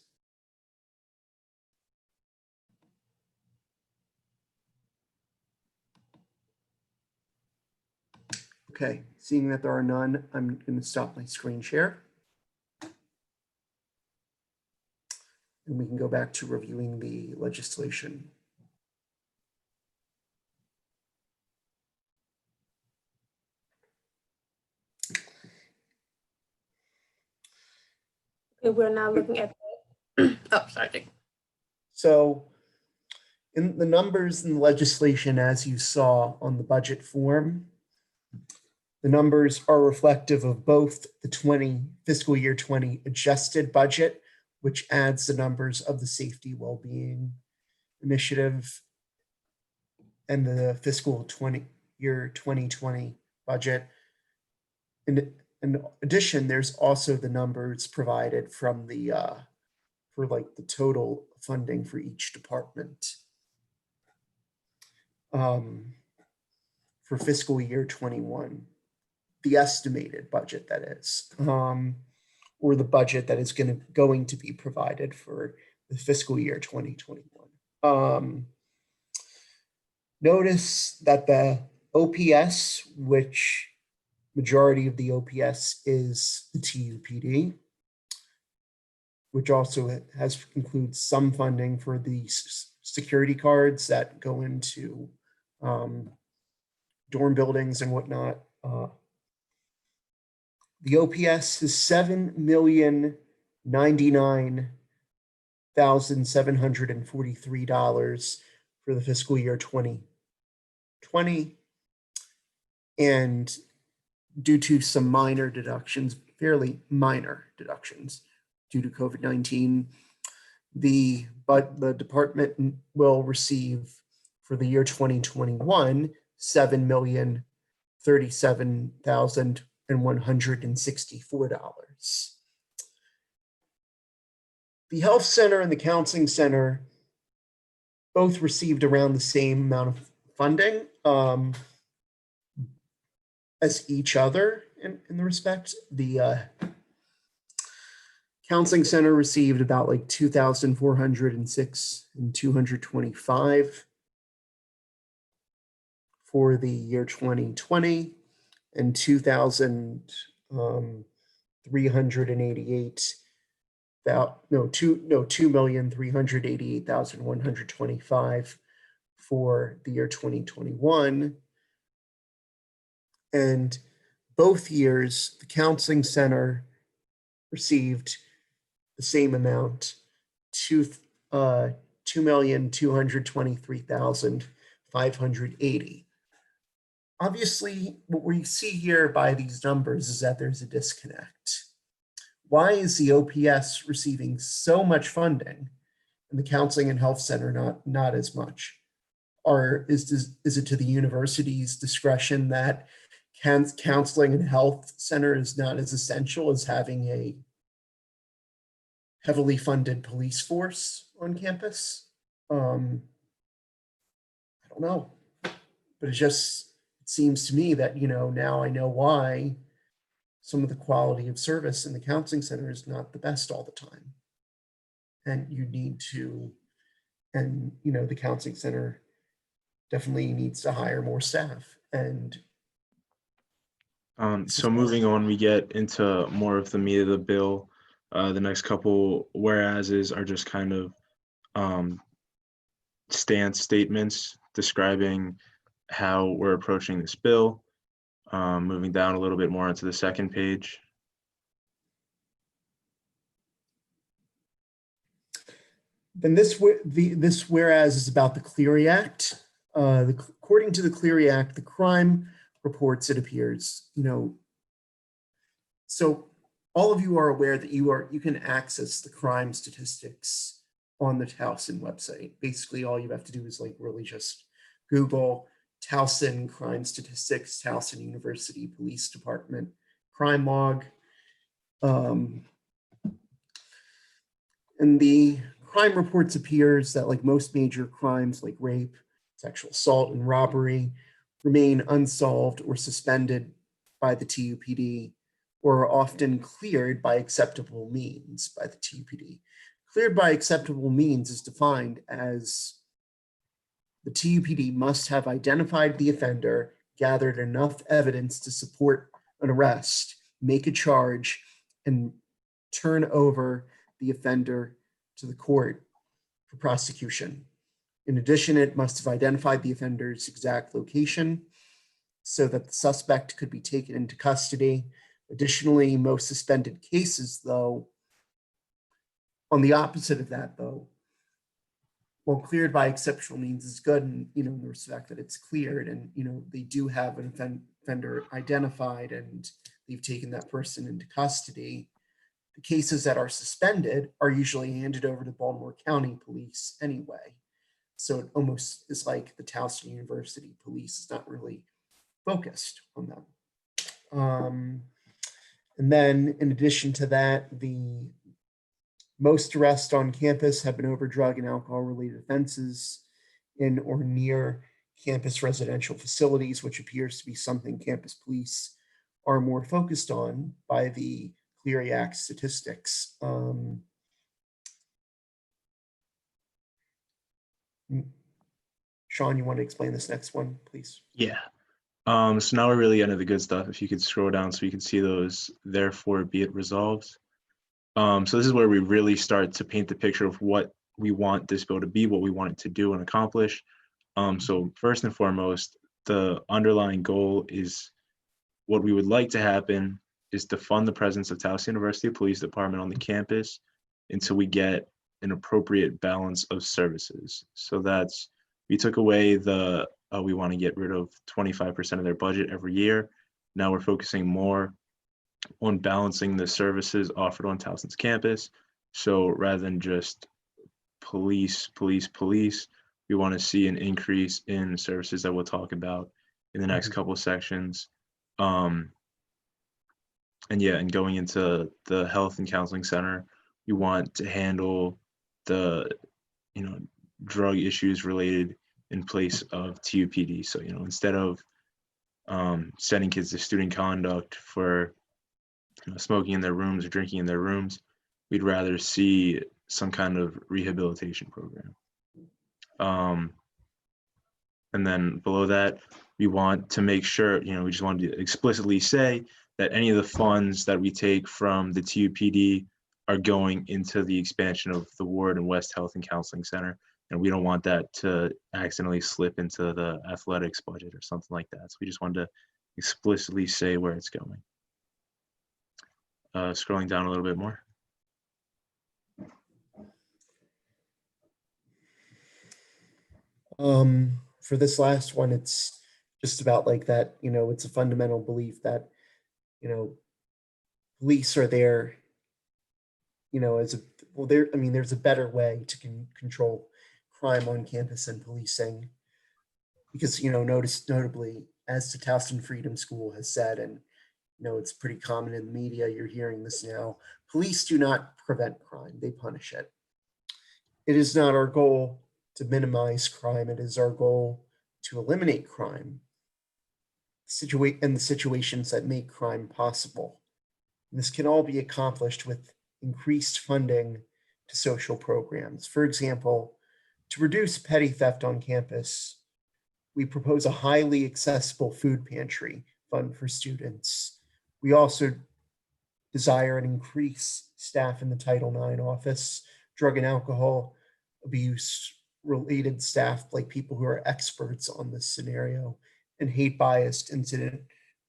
Okay, seeing that there are none, I'm going to stop my screen share. And we can go back to reviewing the legislation. Okay, we're now looking at the, oh, sorry. So in the numbers in the legislation, as you saw on the budget form, the numbers are reflective of both the fiscal year 20 adjusted budget, which adds the numbers of the Safety Wellbeing Initiative, and the fiscal year 2020 budget. In addition, there's also the numbers provided from the for like the total funding for each department for fiscal year 21. The estimated budget, that is, or the budget that is going to be provided for the fiscal year 2021. Notice that the OPS, which majority of the OPS is the TUPD, which also includes some funding for the security cards that go into dorm buildings and whatnot. The OPS is $7,099,743 for the fiscal year 2020. And due to some minor deductions, fairly minor deductions due to COVID-19, the department will receive for the year 2021, $7,037,164. The health center and the counseling center both received around the same amount of funding as each other in the respect. The counseling center received about like 2,406 and 225 for the year 2020, and 2,388 $2,388,125 for the year 2021. And both years, the counseling center received the same amount, $2,223,580. Obviously, what we see here by these numbers is that there's a disconnect. Why is the OPS receiving so much funding and the counseling and health center not as much? Or is it to the university's discretion that counseling and health center is not as essential as having a heavily funded police force on campus? I don't know, but it seems to me that, now I know why some of the quality of service in the counseling center is not the best all the time. And the counseling center definitely needs to hire more staff. And so moving on, we get into more of the meat of the bill. The next couple whereases are just kind of stance statements describing how we're approaching this bill. Moving down a little bit more into the second page. Then this whereas is about the Clery Act. According to the Clery Act, the crime reports, it appears, so all of you are aware that you can access the crime statistics on the Towson website. Basically, all you have to do is really just Google Towson crime statistics, Towson University Police Department crime log. And the crime reports appears that most major crimes like rape, sexual assault, and robbery remain unsolved or suspended by the TUPD, or are often cleared by acceptable means by the TUPD. Cleared by acceptable means is defined as the TUPD must have identified the offender, gathered enough evidence to support an arrest, make a charge, and turn over the offender to the court for prosecution. In addition, it must have identified the offender's exact location so that the suspect could be taken into custody. Additionally, most suspended cases, though, on the opposite of that, though, well, cleared by exceptional means is good, and in the respect that it's cleared, and they do have an offender identified, and they've taken that person into custody. The cases that are suspended are usually handed over to Baltimore County Police anyway. So it almost is like the Towson University Police is not really focused on them. And then in addition to that, the most arrests on campus have been over drug and alcohol related offenses in or near campus residential facilities, which appears to be something campus police are more focused on by the Clery Act statistics. Sean, you want to explain this next one, please? Yeah. So now we're really into the good stuff. If you could scroll down so you can see those, therefore be it resolved. So this is where we really start to paint the picture of what we want this bill to be, what we want it to do and accomplish. So first and foremost, the underlying goal is what we would like to happen is to fund the presence of Taos University Police Department on the campus until we get an appropriate balance of services. So that's, we took away the, we want to get rid of 25% of their budget every year. Now we're focusing more on balancing the services offered on Towson's campus. So rather than just police, we want to see an increase in services that we'll talk about in the next couple of sections. And yeah, and going into the health and counseling center, we want to handle the, drug issues related in place of TUPD. So, instead of sending kids to student conduct for smoking in their rooms or drinking in their rooms, we'd rather see some kind of rehabilitation program. And then below that, we want to make sure, we just want to explicitly say that any of the funds that we take from the TUPD are going into the expansion of the Ward and West Health and Counseling Center. And we don't want that to accidentally slip into the athletics budget or something like that. So we just wanted to explicitly say where it's going. Scrolling down a little bit more. For this last one, it's just about like that, it's a fundamental belief that, police are there, there's a better way to control crime on campus than policing. Because, notably, as the Towson Freedom School has said, and it's pretty common in the media, you're hearing this now, police do not prevent crime, they punish it. It is not our goal to minimize crime, it is our goal to eliminate crime and the situations that make crime possible. And this can all be accomplished with increased funding to social programs. For example, to reduce petty theft on campus, we propose a highly accessible food pantry fund for students. We also desire an increase staff in the Title IX office, drug and alcohol abuse related staff, like people who are experts on this scenario, and hate biased incident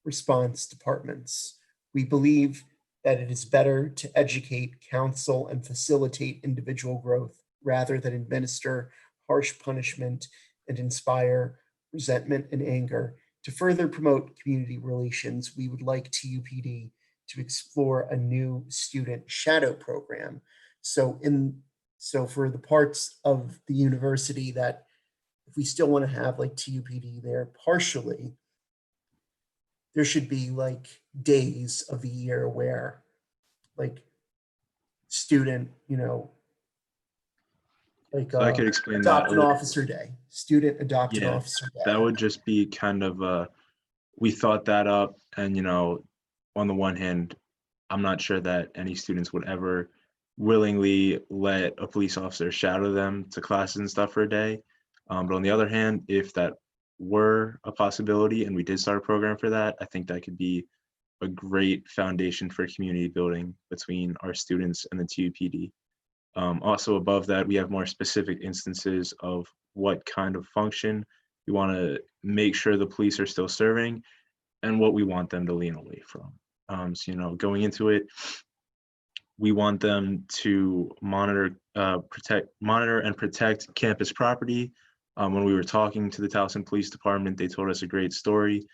response departments. We believe that it is better to educate, counsel, and facilitate individual growth rather than administer harsh punishment and inspire resentment and anger. To further promote community relations, we would like TUPD to explore a new student shadow program. So for the parts of the university that, if we still want to have like TUPD there partially, there should be like days of the year where like student, like So I could explain adopt that an officer day, student adopt an officer day. That would just be kind of we thought that up, and on the one hand, I'm not sure that any students would ever willingly let a police officer shadow them to classes and stuff for a day. But on the other hand, if that were a possibility and we did start a program for that, I think that could be a great foundation for community building between our students and the TUPD. Also above that, we have more specific instances of what kind of function we want to make sure the police are still serving and what we want them to lean away from. So, going into it, we want them to monitor and protect campus property. When we were talking to the Towson Police Department, they told us a great story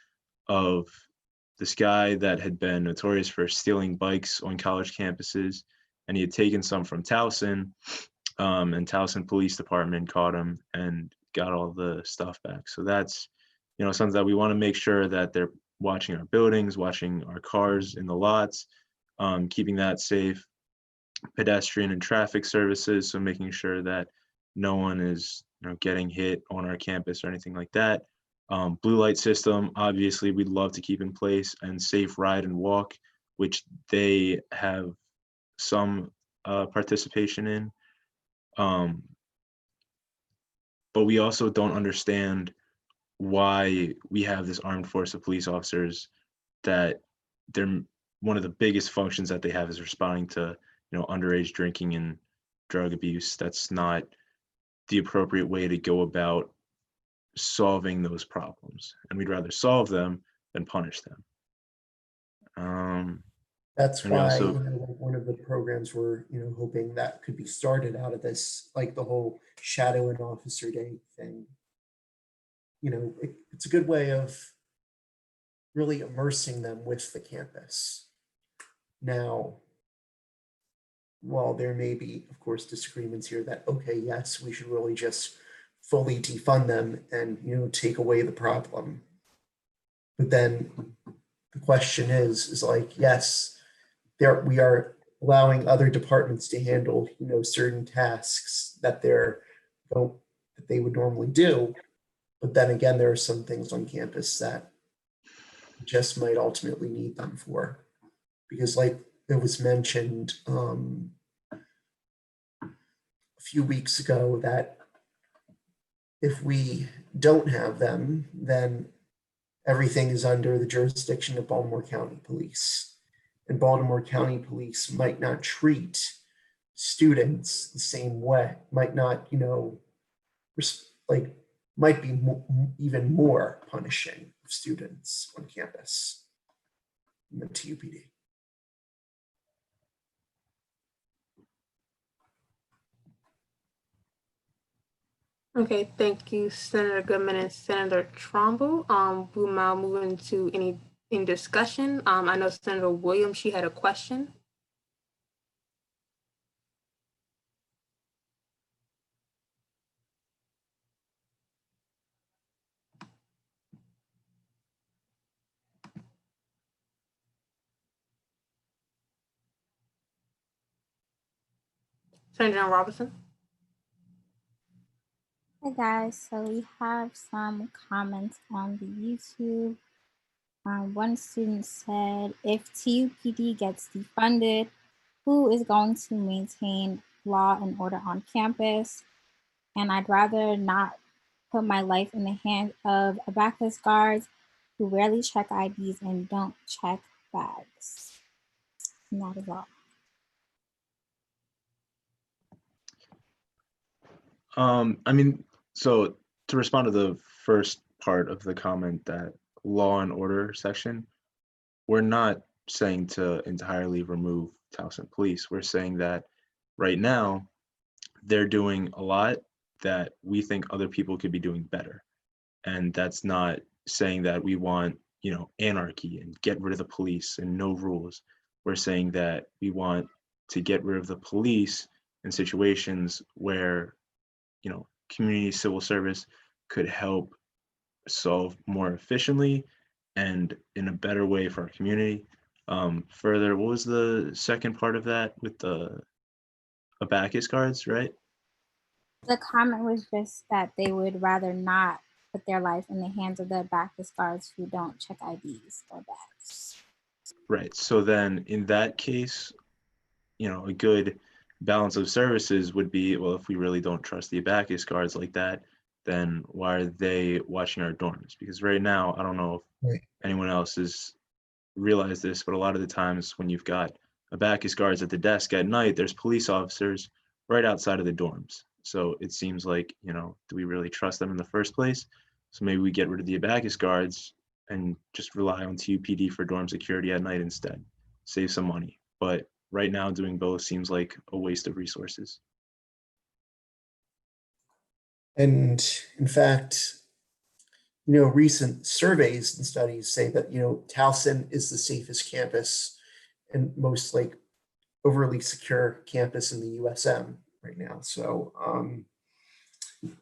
of this guy that had been notorious for stealing bikes on college campuses, and he had taken some from Towson, and Towson Police Department caught him and got all the stuff back. So that's, something that we want to make sure that they're watching our buildings, watching our cars in the lots, keeping that safe. Pedestrian and traffic services, so making sure that no one is getting hit on our campus or anything like that. Blue light system, obviously we'd love to keep in place, and safe ride and walk, which they have some participation in. but we also don't understand why we have this armed force of police officers that one of the biggest functions that they have is responding to, underage drinking and drug abuse. That's not the appropriate way to go about solving those problems, and we'd rather solve them than punish them. That's and we why also, one of the programs we're hoping that could be started out of this, like the whole shadow and officer day thing. It's a good way of really immersing them with the campus. Now, while there may be, of course, disagreements here that, okay, yes, we should really just fully defund them and, take away the problem. But then the question is like, yes, we are allowing other departments to handle, certain tasks that they would normally do. But then again, there are some things on campus that just might ultimately need them for, because like it was mentioned a few weeks ago that if we don't have them, then everything is under the jurisdiction of Baltimore County Police. And Baltimore County Police might not treat students the same way, might not, might be even more punishing of students on campus than TUPD. Okay, thank you, Senator Goodman and Senator Trumbull. We'll now move into any discussion. I know Senator Williams, she had a question. Senator John Robinson. Hi guys, so we have some comments on the YouTube. One student said, if TUPD gets defunded, who is going to maintain law and order on campus? And I'd rather not put my life in the hands of abacus guards who rarely check IDs and don't check bags. Not at all. So to respond to the first part of the comment, that law and order section, we're not saying to entirely remove Towson Police. We're saying that right now they're doing a lot that we think other people could be doing better. And that's not saying that we want, anarchy and get rid of the police and no rules. We're saying that we want to get rid of the police in situations where, community civil service could help solve more efficiently and in a better way for our community. Further, what was the second part of that with the abacus guards, right? The comment was just that they would rather not put their life in the hands of the abacus guards who don't check IDs or bags. Right. So then in that case, a good balance of services would be, well, if we really don't trust the abacus guards like that, then why are they watching our dorms? Because right now, I don't know if anyone else has realized this, but a lot of the times when you've got abacus guards at the desk at night, there's police officers right outside of the dorms. So it seems like, do we really trust them in the first place? So maybe we get rid of the abacus guards and just rely on TUPD for dorm security at night instead, save some money. But right now, doing both seems like a waste of resources. And in fact, recent surveys and studies say that, Towson is the safest campus and most overly secure campus in the USM right now. So,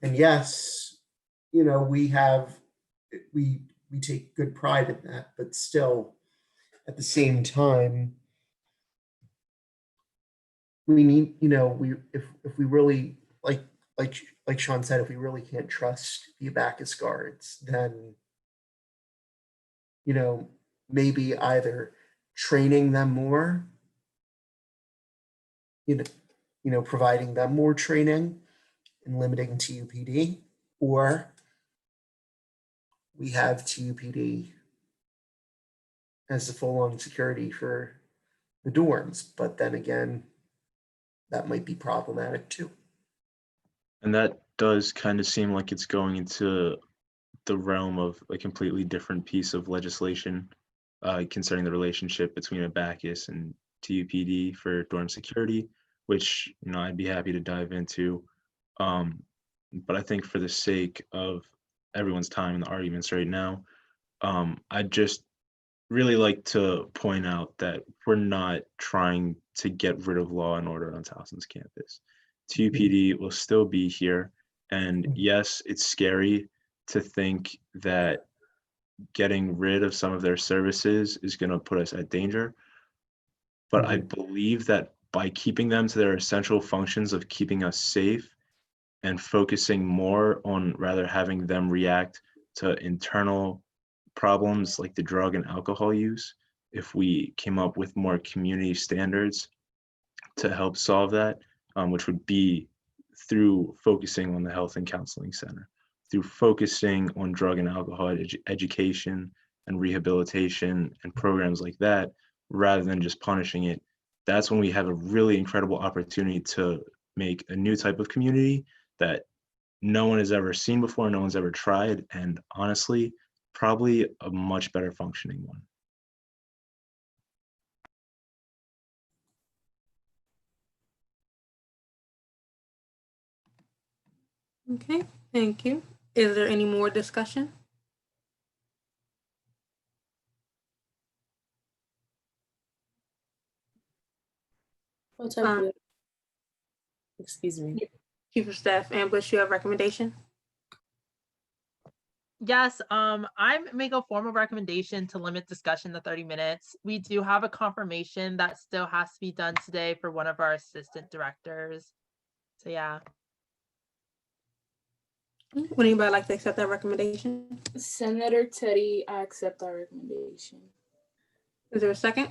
and yes, we take good pride in that, but still at the same time, we need, if we really like Sean said, if we really can't trust the abacus guards, then maybe either training them more, providing them more training and limiting TUPD, Or we have TUPD as the full-on security for the dorms, but then again, that might be problematic too. And that does kind of seem like it's going into the realm of a completely different piece of legislation concerning the relationship between ABACUS and TUPD for dorm security, which, you know, I'd be happy to dive into. But I think for the sake of everyone's time in the arguments right now, I'd just really like to point out that we're not trying to get rid of law and order on Towson's campus. TUPD will still be here. And yes, it's scary to think that getting rid of some of their services is going to put us at danger. But I believe that by keeping them to their essential functions of keeping us safe and focusing more on rather having them react to internal problems like the drug and alcohol use, if we came up with more community standards to help solve that, which would be through focusing on the Health and Counseling Center, through focusing on drug and alcohol education and rehabilitation and programs like that, rather than just punishing it, that's when we have a really incredible opportunity to make a new type of community that no one has ever seen before, no one's ever tried, and honestly, probably a much better functioning one. Okay, thank you. Is there any more discussion? Excuse me. Chief of Staff Ambush, you have a recommendation? Yes, I make a formal recommendation to limit discussion to 30 minutes. We do have a confirmation that still has to be done today for one of our assistant directors. So yeah. Would anybody like to accept that recommendation? Senator Teddy, I accept that recommendation. Is there a second?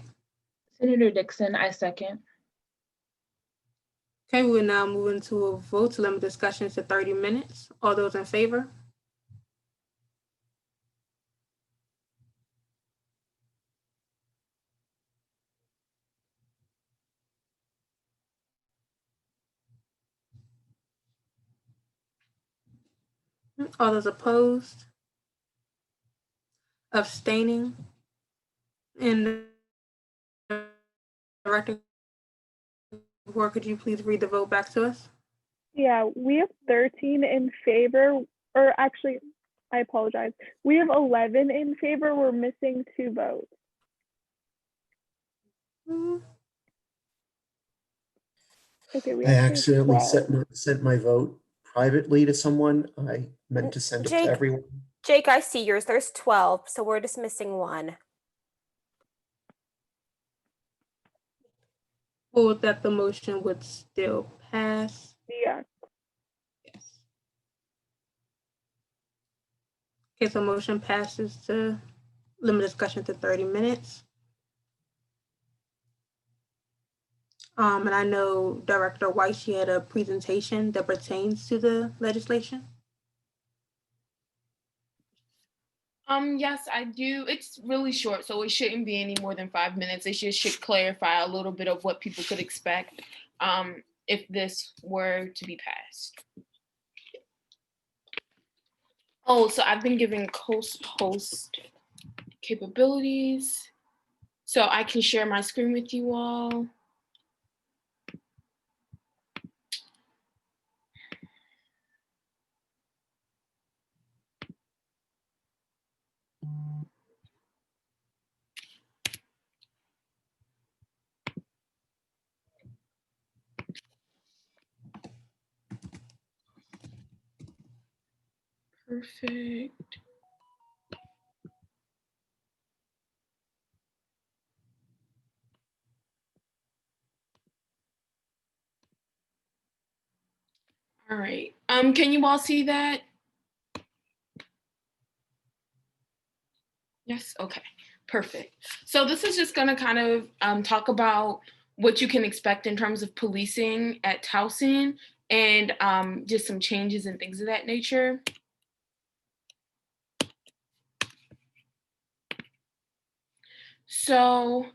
Senator Dixon, I second. Okay, we will now move into a vote to limit discussions to 30 minutes. All those in favor? All those opposed? Abstaining? And Director, could you please read the vote back to us? Yeah, we have 13 in favor, or actually, I apologize. We have 11 in favor. We're missing 2 votes. Okay, we I actually have accidentally 12. sent my vote privately to someone. I meant to send it to everyone. Jake, I see yours. There's 12, so we're just missing 1. Or that the motion would still pass? Yeah. Yes. Okay, so motion passes to limit discussion to 30 minutes. And I know Director White, she had a presentation that pertains to the legislation. Yes, I do. It's really short, so it shouldn't be any more than 5 minutes. It just should clarify a little bit of what people could expect if this were to be passed. Oh, so I've been given host capabilities, so I can share my screen with you all. Perfect. All right. Can you all see that? Yes. Okay. Perfect. So this is just going to kind of talk about what you can expect in terms of policing at Towson and just some changes and things of that nature. So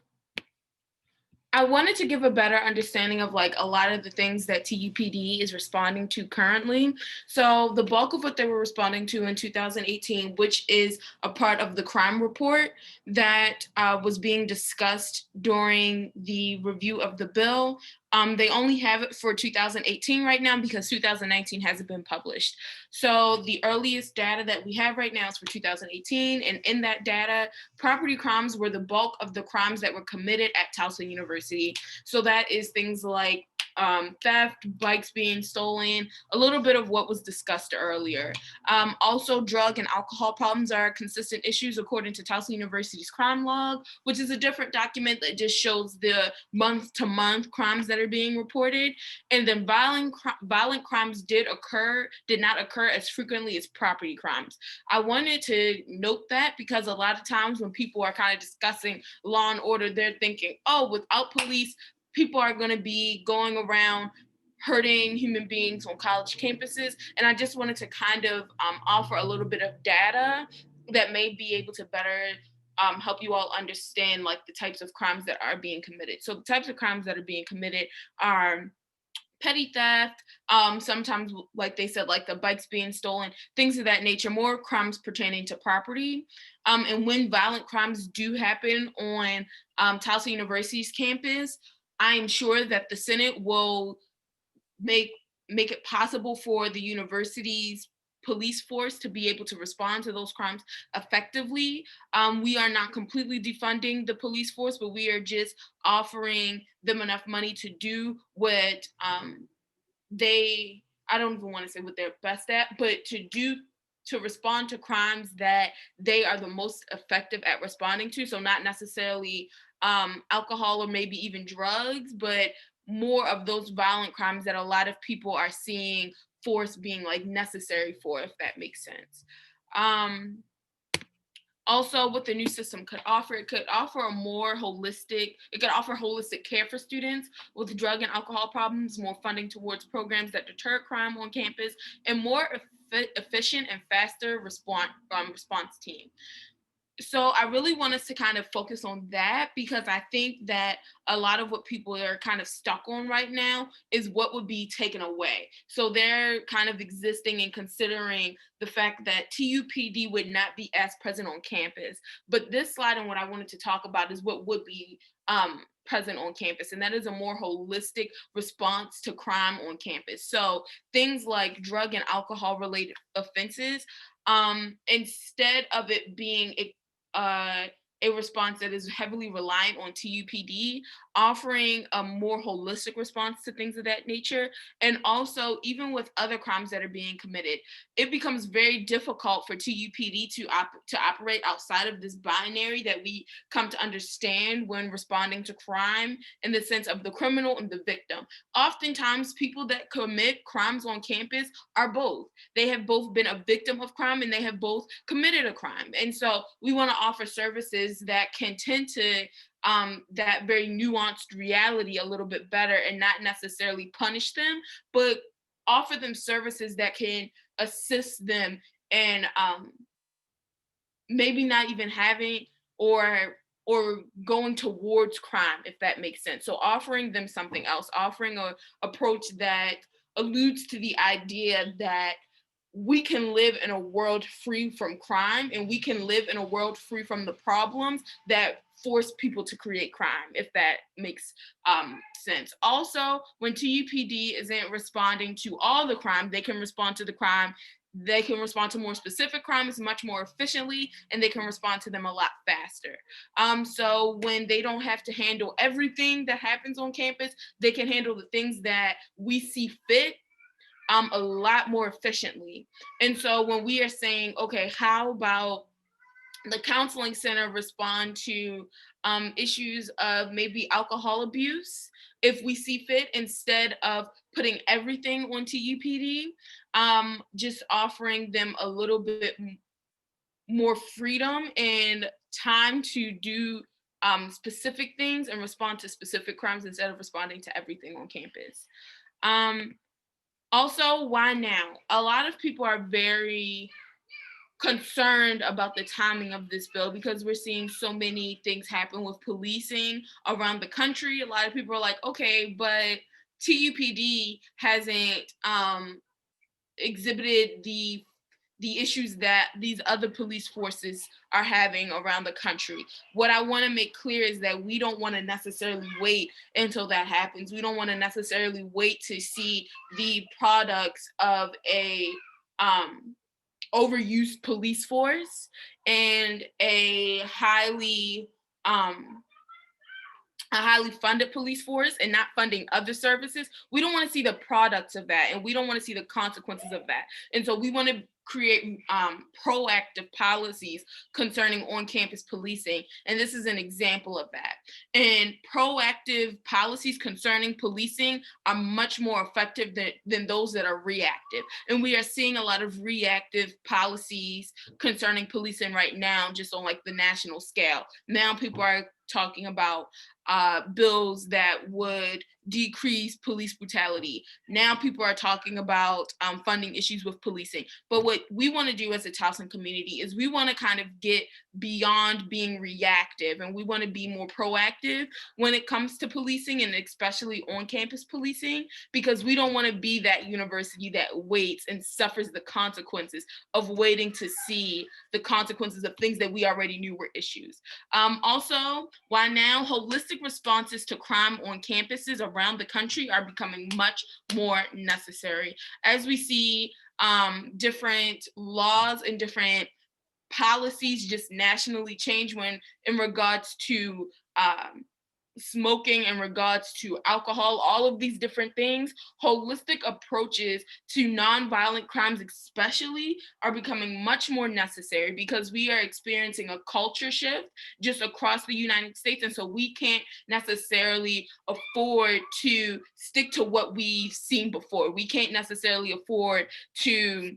I wanted to give a better understanding of like a lot of the things that TUPD is responding to currently. So the bulk of what they were responding to in 2018, which is a part of the crime report that was being discussed during the review of the bill. They only have it for 2018 right now because 2019 hasn't been published. So the earliest data that we have right now is for 2018. And in that data, property crimes were the bulk of the crimes that were committed at Towson University. So that is things like theft, bikes being stolen, a little bit of what was discussed earlier. Also, drug and alcohol problems are consistent issues according to Towson University's crime log, which is a different document that just shows the month-to-month crimes that are being reported. And then violent crimes did not occur as frequently as property crimes. I wanted to note that because a lot of times when people are kind of discussing law and order, they're thinking, oh, without police, people are going to be going around hurting human beings on college campuses. And I just wanted to kind of offer a little bit of data that may be able to better help you all understand like the types of crimes that are being committed. So the types of crimes that are being committed are petty theft, sometimes like they said, like the bikes being stolen, things of that nature, more crimes pertaining to property. And when violent crimes do happen on Towson University's campus, I am sure that the Senate will make it possible for the university's police force to be able to respond to those crimes effectively. We are not completely defunding the police force, but we are just offering them enough money to do what I don't even want to say what they're best at, but to respond to crimes that they are the most effective at responding to. So not necessarily alcohol or maybe even drugs, but more of those violent crimes that a lot of people are seeing force being like necessary for, if that makes sense. Also, what the new system could offer, it could offer holistic care for students with drug and alcohol problems, more funding towards programs that deter crime on campus, and more efficient and faster response team. So I really want us to kind of focus on that because I think that a lot of what people are kind of stuck on right now is what would be taken away. So they're kind of existing and considering the fact that TUPD would not be as present on campus. But this slide and what I wanted to talk about is what would be present on campus, and that is a more holistic response to crime on campus. So things like drug and alcohol related offenses, instead of it being a response that is heavily reliant on TUPD, offering a more holistic response to things of that nature. And also, even with other crimes that are being committed, it becomes very difficult for TUPD to operate outside of this binary that we come to understand when responding to crime in the sense of the criminal and the victim. Oftentimes, people that commit crimes on campus are both. They have both been a victim of crime and they have both committed a crime. And so we want to offer services that can tend to that very nuanced reality a little bit better and not necessarily punish them, but offer them services that can assist them in maybe not even having or going towards crime, if that makes sense. So offering them something else, offering an approach that alludes to the idea that we can live in a world free from crime and we can live in a world free from the problems that force people to create crime, if that makes sense. Also, when TUPD isn't responding to all the crime, they can respond to the crime. They can respond to more specific crimes much more efficiently, and they can respond to them a lot faster. So when they don't have to handle everything that happens on campus, they can handle the things that we see fit a lot more efficiently. And so when we are saying, okay, how about the counseling center respond to issues of maybe alcohol abuse, if we see fit, instead of putting everything on TUPD, just offering them a little bit more freedom and time to do specific things and respond to specific crimes instead of responding to everything on campus. Also, why now? A lot of people are very concerned about the timing of this bill because we're seeing so many things happen with policing around the country. A lot of people are like, okay, but TUPD hasn't exhibited the issues that these other police forces are having around the country. What I want to make clear is that we don't want to necessarily wait until that happens. We don't want to necessarily wait to see the products of a overused police force and a highly funded police force and not funding other services. We don't want to see the products of that, and we don't want to see the consequences of that. And so we want to create proactive policies concerning on-campus policing, and this is an example of that. And proactive policies concerning policing are much more effective than those that are reactive. And we are seeing a lot of reactive policies concerning policing right now, just on like the national scale. Now people are talking about bills that would decrease police brutality. Now people are talking about funding issues with policing. But what we want to do as a Towson community is we want to kind of get beyond being reactive, and we want to be more proactive when it comes to policing, and especially on-campus policing, because we don't want to be that university that waits and suffers the consequences of waiting to see the consequences of things that we already knew were issues. Also, why now holistic responses to crime on campuses around the country are becoming much more necessary. As we see different laws and different policies just nationally change when in regards to smoking, in regards to alcohol, all of these different things, holistic approaches to nonviolent crimes especially are becoming much more necessary because we are experiencing a culture shift just across the United States. And so we can't necessarily afford to stick to what we've seen before. We can't necessarily afford to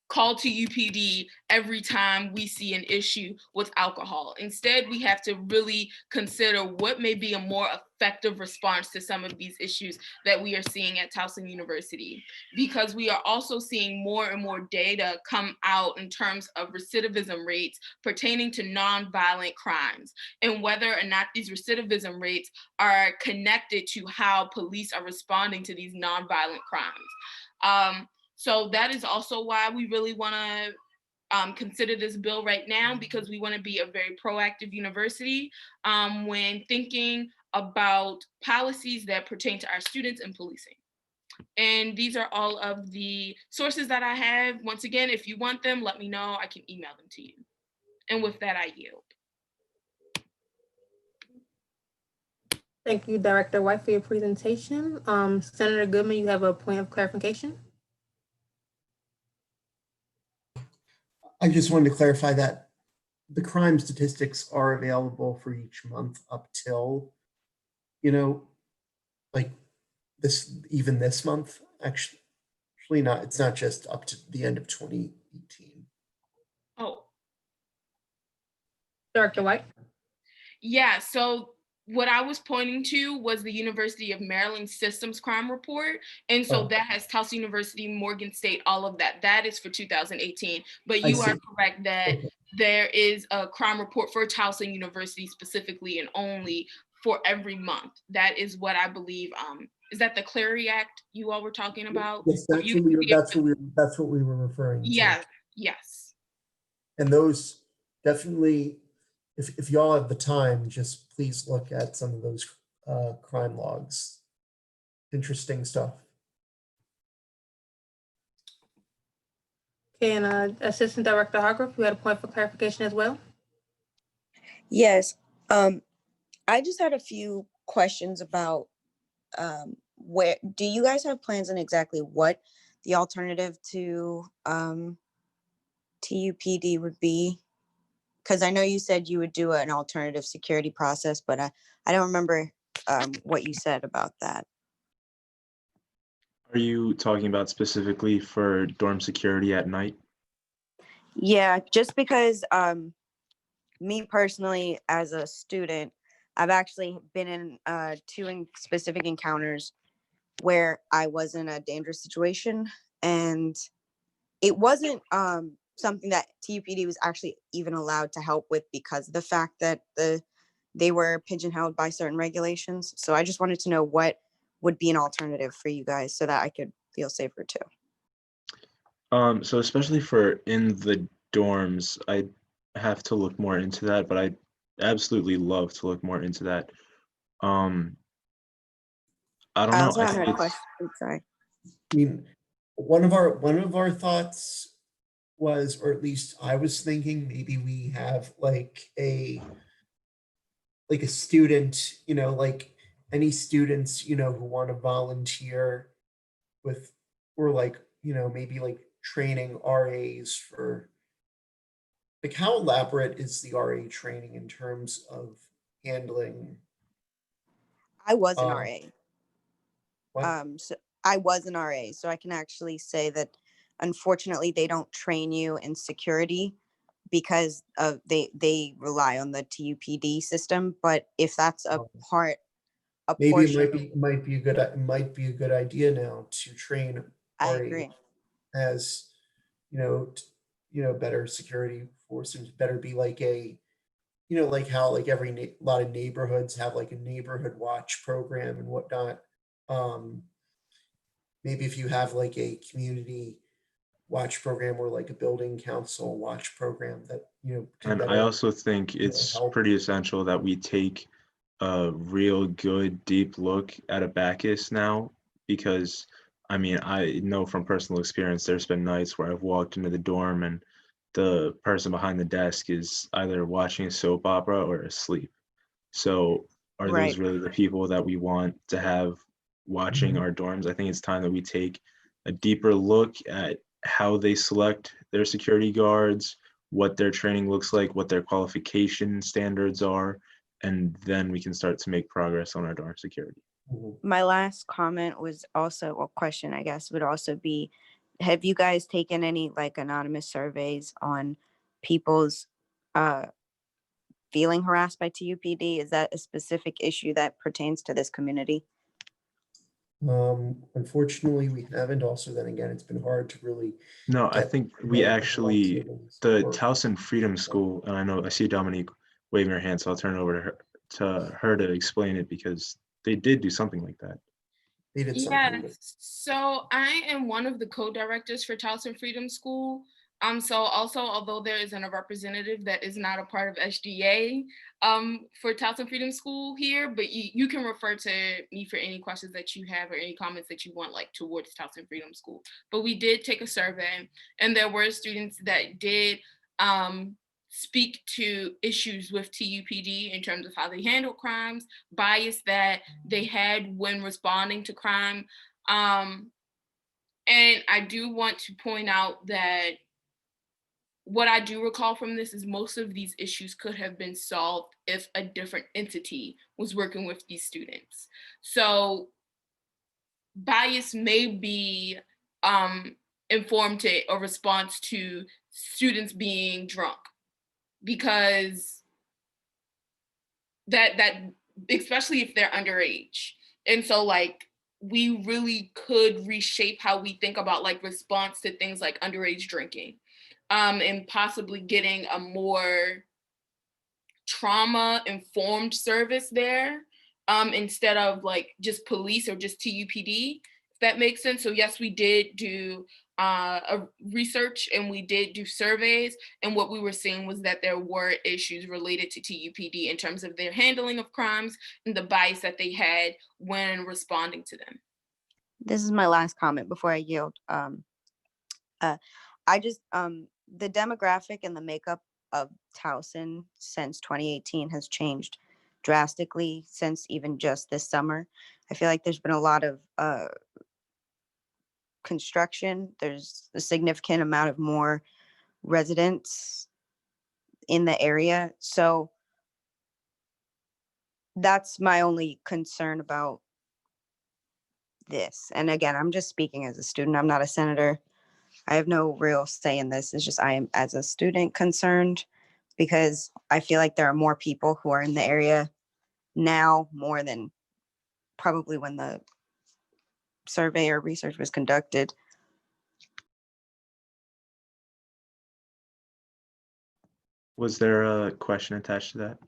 call to UPD every time we see an issue with alcohol. Instead, we have to really consider what may be a more effective response to some of these issues that we are seeing at Towson University, because we are also seeing more and more data come out in terms of recidivism rates pertaining to nonviolent crimes and whether or not these recidivism rates are connected to how police are responding to these nonviolent crimes. So that is also why we really want to consider this bill right now, because we want to be a very proactive university when thinking about policies that pertain to our students and policing. And these are all of the sources that I have. Once again, if you want them, let me know. I can email them to you. And with that, I yield. Thank you, Director White, for your presentation. Senator Goodman, you have a point of clarification? I just wanted to clarify that the crime statistics are available for each month up till, like even this month, actually not, it's not just up to the end of 2018. Oh. Director White? Yeah, so what I was pointing to was the University of Maryland Systems Crime Report. And so that has Towson University, Morgan State, all of that. That is for 2018. But you are correct that there is a crime report for Towson University specifically and only for every month. That is what I believe. Is that the Clery Act you all were talking about? Yes, that's what we were referring to. Yeah, yes. And those definitely, if y'all have the time, just please look at some of those crime logs. Interesting stuff. Okay, and Assistant Director Hargrove, you had a point for clarification as well? Yes, I just had a few questions about where, do you guys have plans on exactly what the alternative to TUPD would be? Because I know you said you would do an alternative security process, but I don't remember what you said about that. Are you talking about specifically for dorm security at night? Yeah, just because me personally as a student, I've actually been in two specific encounters where I was in a dangerous situation, and it wasn't something that TUPD was actually even allowed to help with because of the fact that they were pigeonholed by certain regulations. So I just wanted to know what would be an alternative for you guys so that I could feel safer too. So especially for in the dorms, I have to look more into that, but I absolutely love to look more into that. I don't I know. also I had think a it's question. Sorry. I mean, one of our thoughts was, or at least I was thinking, maybe we have like a student, like any students, who want to volunteer with, or like, maybe like training RAs for, like, how elaborate is the RA training in terms of handling? I was an Um, RA. what? So I was an RA, so I can actually say that unfortunately they don't train you in security because of they rely on the TUPD system. But if that's a Maybe it portion, might be a good idea now to train I RA agree. as, better security forces, better be like a, like how like lot of neighborhoods have like a neighborhood watch program and whatnot. Um, Maybe if you have like a community watch program or like a building council watch program that, can And I better also think it's help. pretty essential that we take a real good deep look at a Bacchus now, because I mean, I know from personal experience, there's been nights where I've walked into the dorm and the person behind the desk is either watching a soap opera or asleep. So are those Right. really the people that we want to have watching our dorms? I think it's time that we take a deeper look at how they select their security guards, what their training looks like, what their qualification standards are, and then we can start to make progress on our dorm security. My last comment was also, or question, I guess, would also be, have you guys taken any like anonymous surveys on people's feeling harassed by TUPD? Is that a specific issue that pertains to this community? Unfortunately, we haven't. Also, then again, it's been hard to really No, I get think the we right actually, volunteers the or- Towson Freedom School, and I know I see Dominique waving her hand, so I'll turn it over to her to explain it because they did do something like that. They did something. Yes. So I am one of the co-directors for Towson Freedom School. So also, although there isn't a representative that is not a part of SGA for Towson Freedom School here, but you can refer to me for any questions that you have or any comments that you want, like towards Towson Freedom School. But we did take a survey, and there were students that did speak to issues with TUPD in terms of how they handle crimes, bias that they had when responding to crime. And I do want to point out that what I do recall from this is most of these issues could have been solved if a different entity was working with these students. So bias may be informed to a response to students being drunk, because that especially if they're underage. And so like we really could reshape how we think about like response to things like underage drinking, and possibly getting a more trauma informed service there, instead of like just police or just TUPD, if that makes sense. So yes, we did do a research and we did do surveys, and what we were seeing was that there were issues related to TUPD in terms of their handling of crimes and the bias that they had when responding to them. This is my last comment before I yield. I just the demographic and the makeup of Towson since 2018 has changed drastically since even just this summer. I feel like there's been a lot of construction. There's a significant amount of more residents in the area. So that's my only concern about this. And again, I'm just speaking as a student. I'm not a senator. I have no real say in this. It's just I am, as a student, concerned because I feel like there are more people who are in the area now more than probably when the survey or research was conducted. Was there a question attached to that?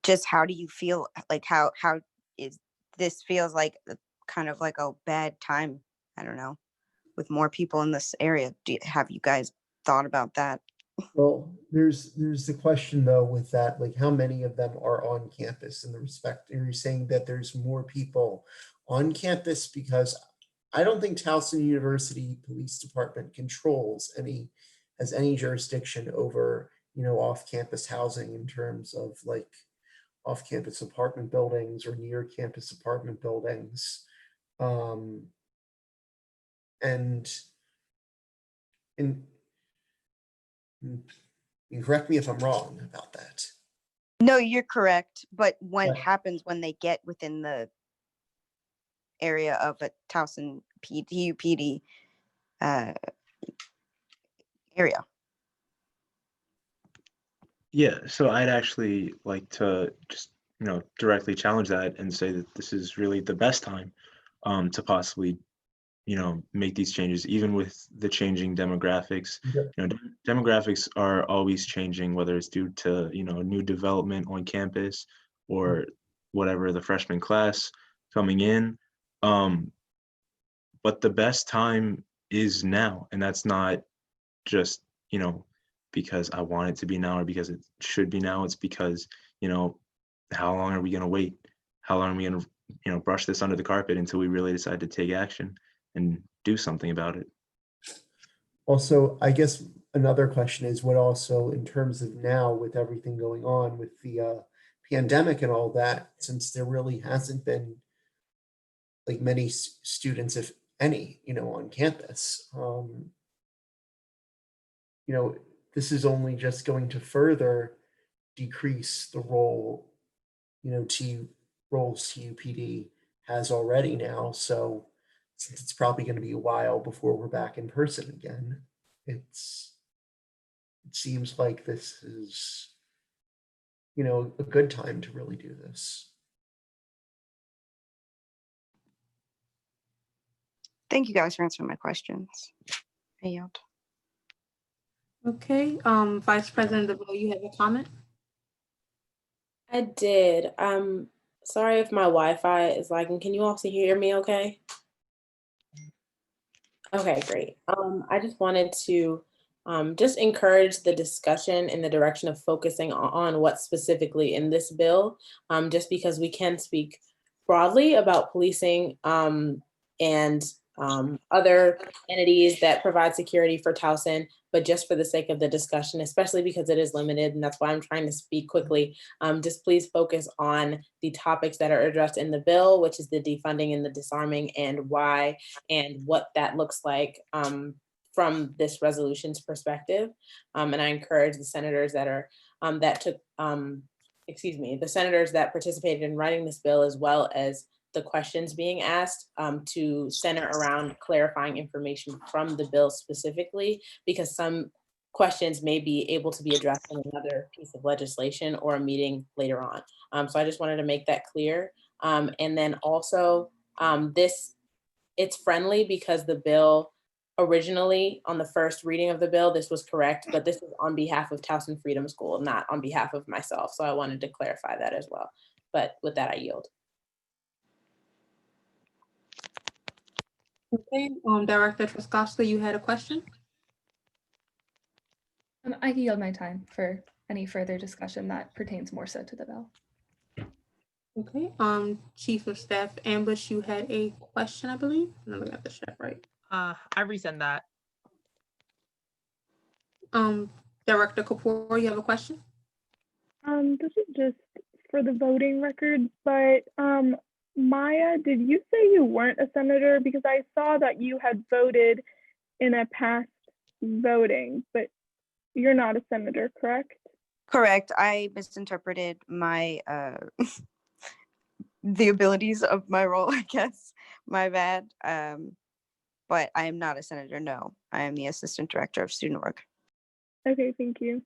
Just how do you feel? Like how is this feels like kind of like a bad time? I don't know, with more people in this area. Have you guys thought about that? Well, there's the question though with that, like how many of them are on campus in the respect, are you saying that there's more people on campus? Because I don't think Towson University Police Department has any jurisdiction over, off-campus housing in terms of like off-campus apartment buildings or near campus apartment buildings. And you correct me if I'm wrong about that. No, you're correct. But what happens when they get within the area of a Towson PUPD area? Yeah, so I'd actually like to just, directly challenge that and say that this is really the best time to possibly, make these changes, even with the changing demographics. Demographics are always changing, whether it's due to, new development on campus or whatever, the freshman class coming in. But the best time is now, and that's not just, because I want it to be now or because it should be now. It's because, how long are we going to wait? How long are we going to, brush this under the carpet until we really decide to take action and do something about it? Also, I guess another question is what also in terms of now with everything going on with the pandemic and all that, since there really hasn't been like many students, if any, on campus, this is only just going to further decrease the role, CUPD has already now. So since it's probably going to be a while before we're back in person again, it seems like this is, a good time to really do this. Thank you guys for answering my questions. I yield. Okay, Vice President DeVoe, you have a comment? I did. Sorry if my Wi-Fi is lagging. Can you also hear me okay? Okay, great. I just wanted to just encourage the discussion in the direction of focusing on what's specifically in this bill, just because we can speak broadly about policing and other entities that provide security for Towson, but just for the sake of the discussion, especially because it is limited, and that's why I'm trying to speak quickly, just please focus on the topics that are addressed in the bill, which is the defunding and the disarming, and why and what that looks like from this resolution's perspective. And I encourage the senators that are the senators that participated in writing this bill, as well as the questions being asked, to center around clarifying information from the bill specifically, because some questions may be able to be addressed in another piece of legislation or a meeting later on. So I just wanted to make that clear. And then also it's friendly because the bill originally, on the first reading of the bill, this was correct, but this is on behalf of Towson Freedom School, not on behalf of myself. So I wanted to clarify that as well. But with that, I yield. Okay, Director Truskowska, you had a question? I can yield my time for any further discussion that pertains more so to the bill. Okay, Chief of Staff Ambush, you had a question, I believe. Let me get the check right. I resend that. Director Kapoor, you have a question? This is just for the voting record, but Maya, did you say you weren't a senator? Because I saw that you had voted in a past voting, but you're not a senator, correct? Correct. I misinterpreted my the abilities of my role, I guess. My bad. But I am not a senator, no. I am the Assistant Director of Student Work. Okay, thank you.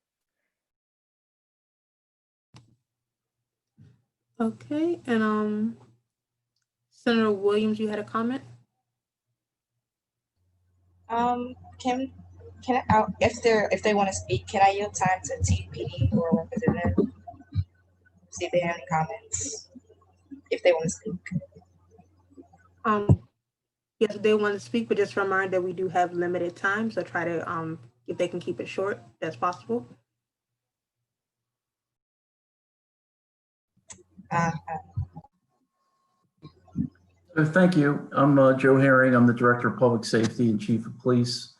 Okay, and Senator Williams, you had a comment? Can if they want to speak, can I yield time to TPD or representative? See if they have any comments. If they want to speak. Yes, they want to speak, but just a reminder that we do have limited time, so try to if they can keep it short as possible. Thank you. I'm Joe Herring. I'm the Director of Public Safety and Chief of Police.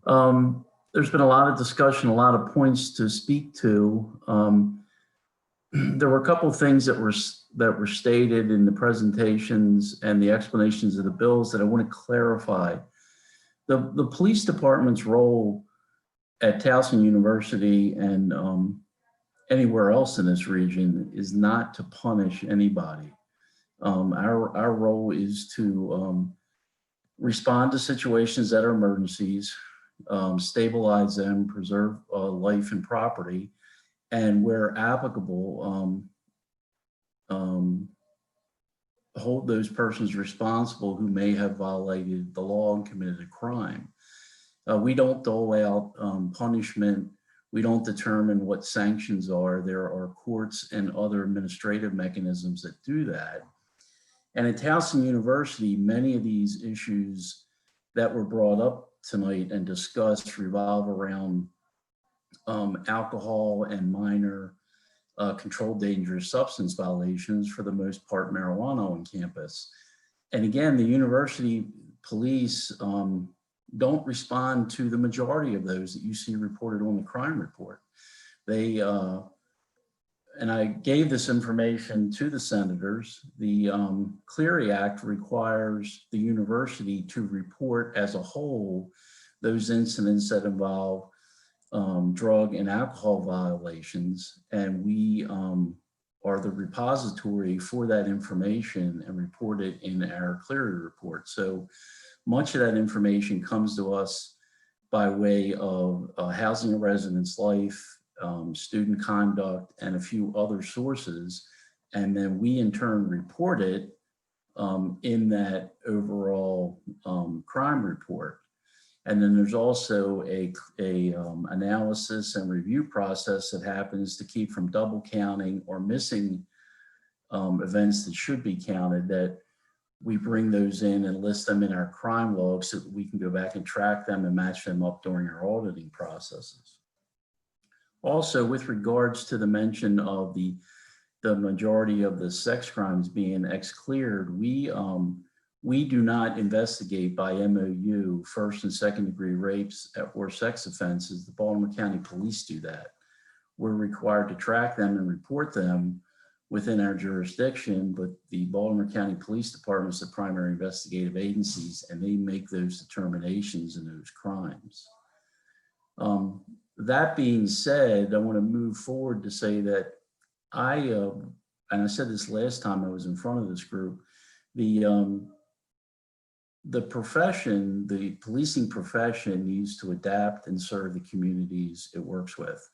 There's been a lot of discussion, a lot of points to speak to. There were a couple of things that were stated in the presentations and the explanations of the bills that I want to clarify. The police department's role at Towson University and anywhere else in this region is not to punish anybody. Our role is to respond to situations that are emergencies, stabilize them, preserve life and property, and where applicable, hold those persons responsible who may have violated the law and committed a crime. We don't dole out punishment. We don't determine what sanctions are. There are courts and other administrative mechanisms that do that. And at Towson University, many of these issues that were brought up tonight and discussed revolve around alcohol and minor controlled dangerous substance violations, for the most part marijuana on campus. And again, the university police don't respond to the majority of those that you see reported on the crime report. They, and I gave this information to the senators, the Clery Act requires the university to report as a whole those incidents that involve drug and alcohol violations, and we are the repository for that information and report it in our Clery report. So much of that information comes to us by way of housing and residence life, student conduct, and a few other sources. And then we in turn report it in that overall crime report. And then there's also a analysis and review process that happens to keep from double counting or missing events that should be counted, that we bring those in and list them in our crime log so that we can go back and track them and match them up during our auditing processes. Also, with regards to the mention of the majority of the sex crimes being ex-cleared, we do not investigate by MOU first and second degree rapes or sex offenses. The Baltimore County Police do that. We're required to track them and report them within our jurisdiction, but the Baltimore County Police Department is the primary investigative agencies, and they make those determinations in those crimes. That being said, I want to move forward to say that and I said this last time I was in front of this group, the profession, the policing profession, needs to adapt and serve the communities it works with.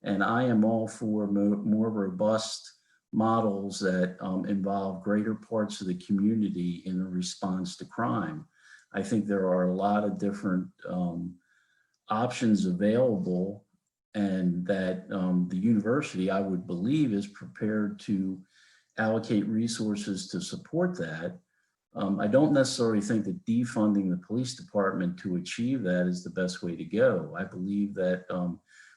And I am all for more robust models that involve greater parts of the community in a response to crime. I think there are a lot of different options available, and that the university, I would believe, is prepared to allocate resources to support that. I don't necessarily think that defunding the police department to achieve that is the best way to go. I believe that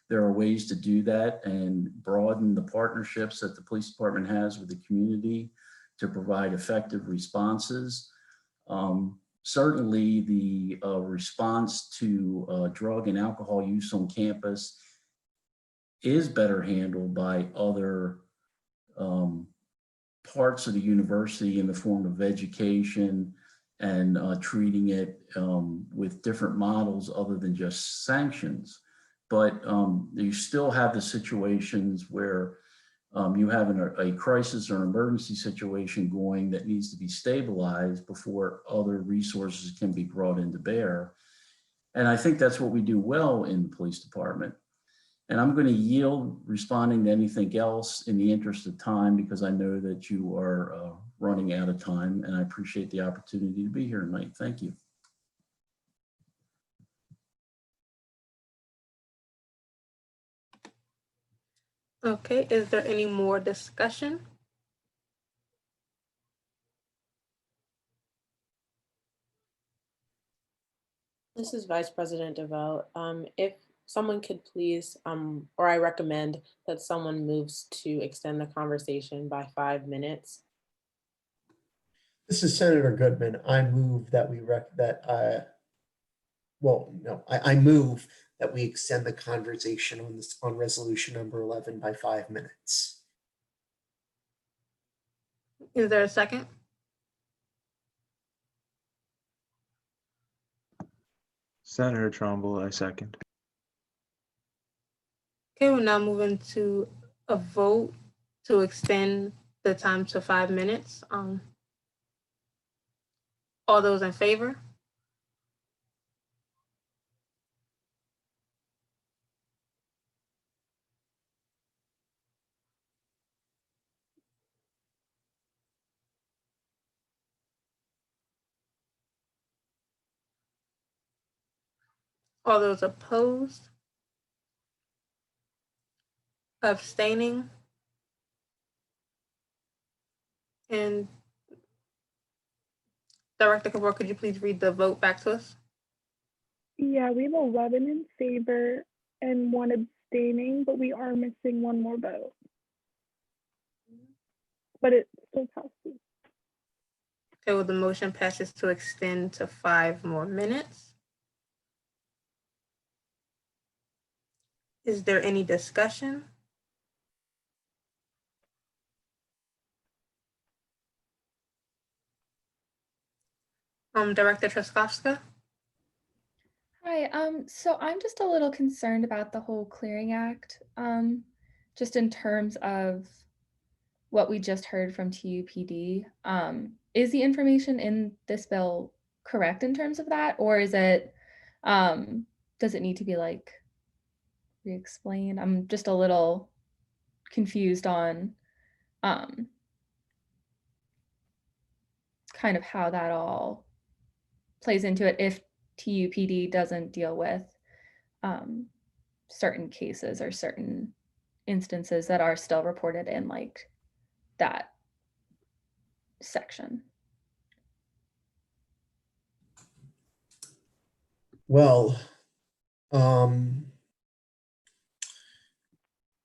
there are ways to do that and broaden the partnerships that the police department has with the community to provide effective responses. Certainly the response to drug and alcohol use on campus is better handled by other parts of the university in the form of education and treating it with different models other than just sanctions. But you still have the situations where you have a crisis or an emergency situation going that needs to be stabilized before other resources can be brought into bear. And I think that's what we do well in the police department. And I'm going to yield responding to anything else in the interest of time, because I know that you are running out of time, and I appreciate the opportunity to be here tonight. Thank you. Okay, is there any more discussion? This is Vice President DeVoe. If someone could please, or I recommend that someone moves to extend the conversation by 5 minutes. This is Senator Goodman. I move that I move that we extend the conversation on resolution number 11 by 5 minutes. Is there a second? Senator Trumbull, I second. Okay, we're now moving to a vote to extend the time to 5 minutes. All those in favor? All those opposed? Abstaining? And Director Kabor, could you please read the vote back to us? Yeah, we have 11 in favor and 1 abstaining, but we are missing 1 more vote. But it still passes. Okay, well, the motion passes to extend to 5 more minutes. Is there any discussion? Director Truskowska? Hi, so I'm just a little concerned about the whole Clearing Act, just in terms of what we just heard from TUPD. Is the information in this bill correct in terms of that, or is it, does it need to be like re-explained? I'm just a little confused on kind of how that all plays into it if TUPD doesn't deal with certain cases or certain instances that are still reported in like that section. Well,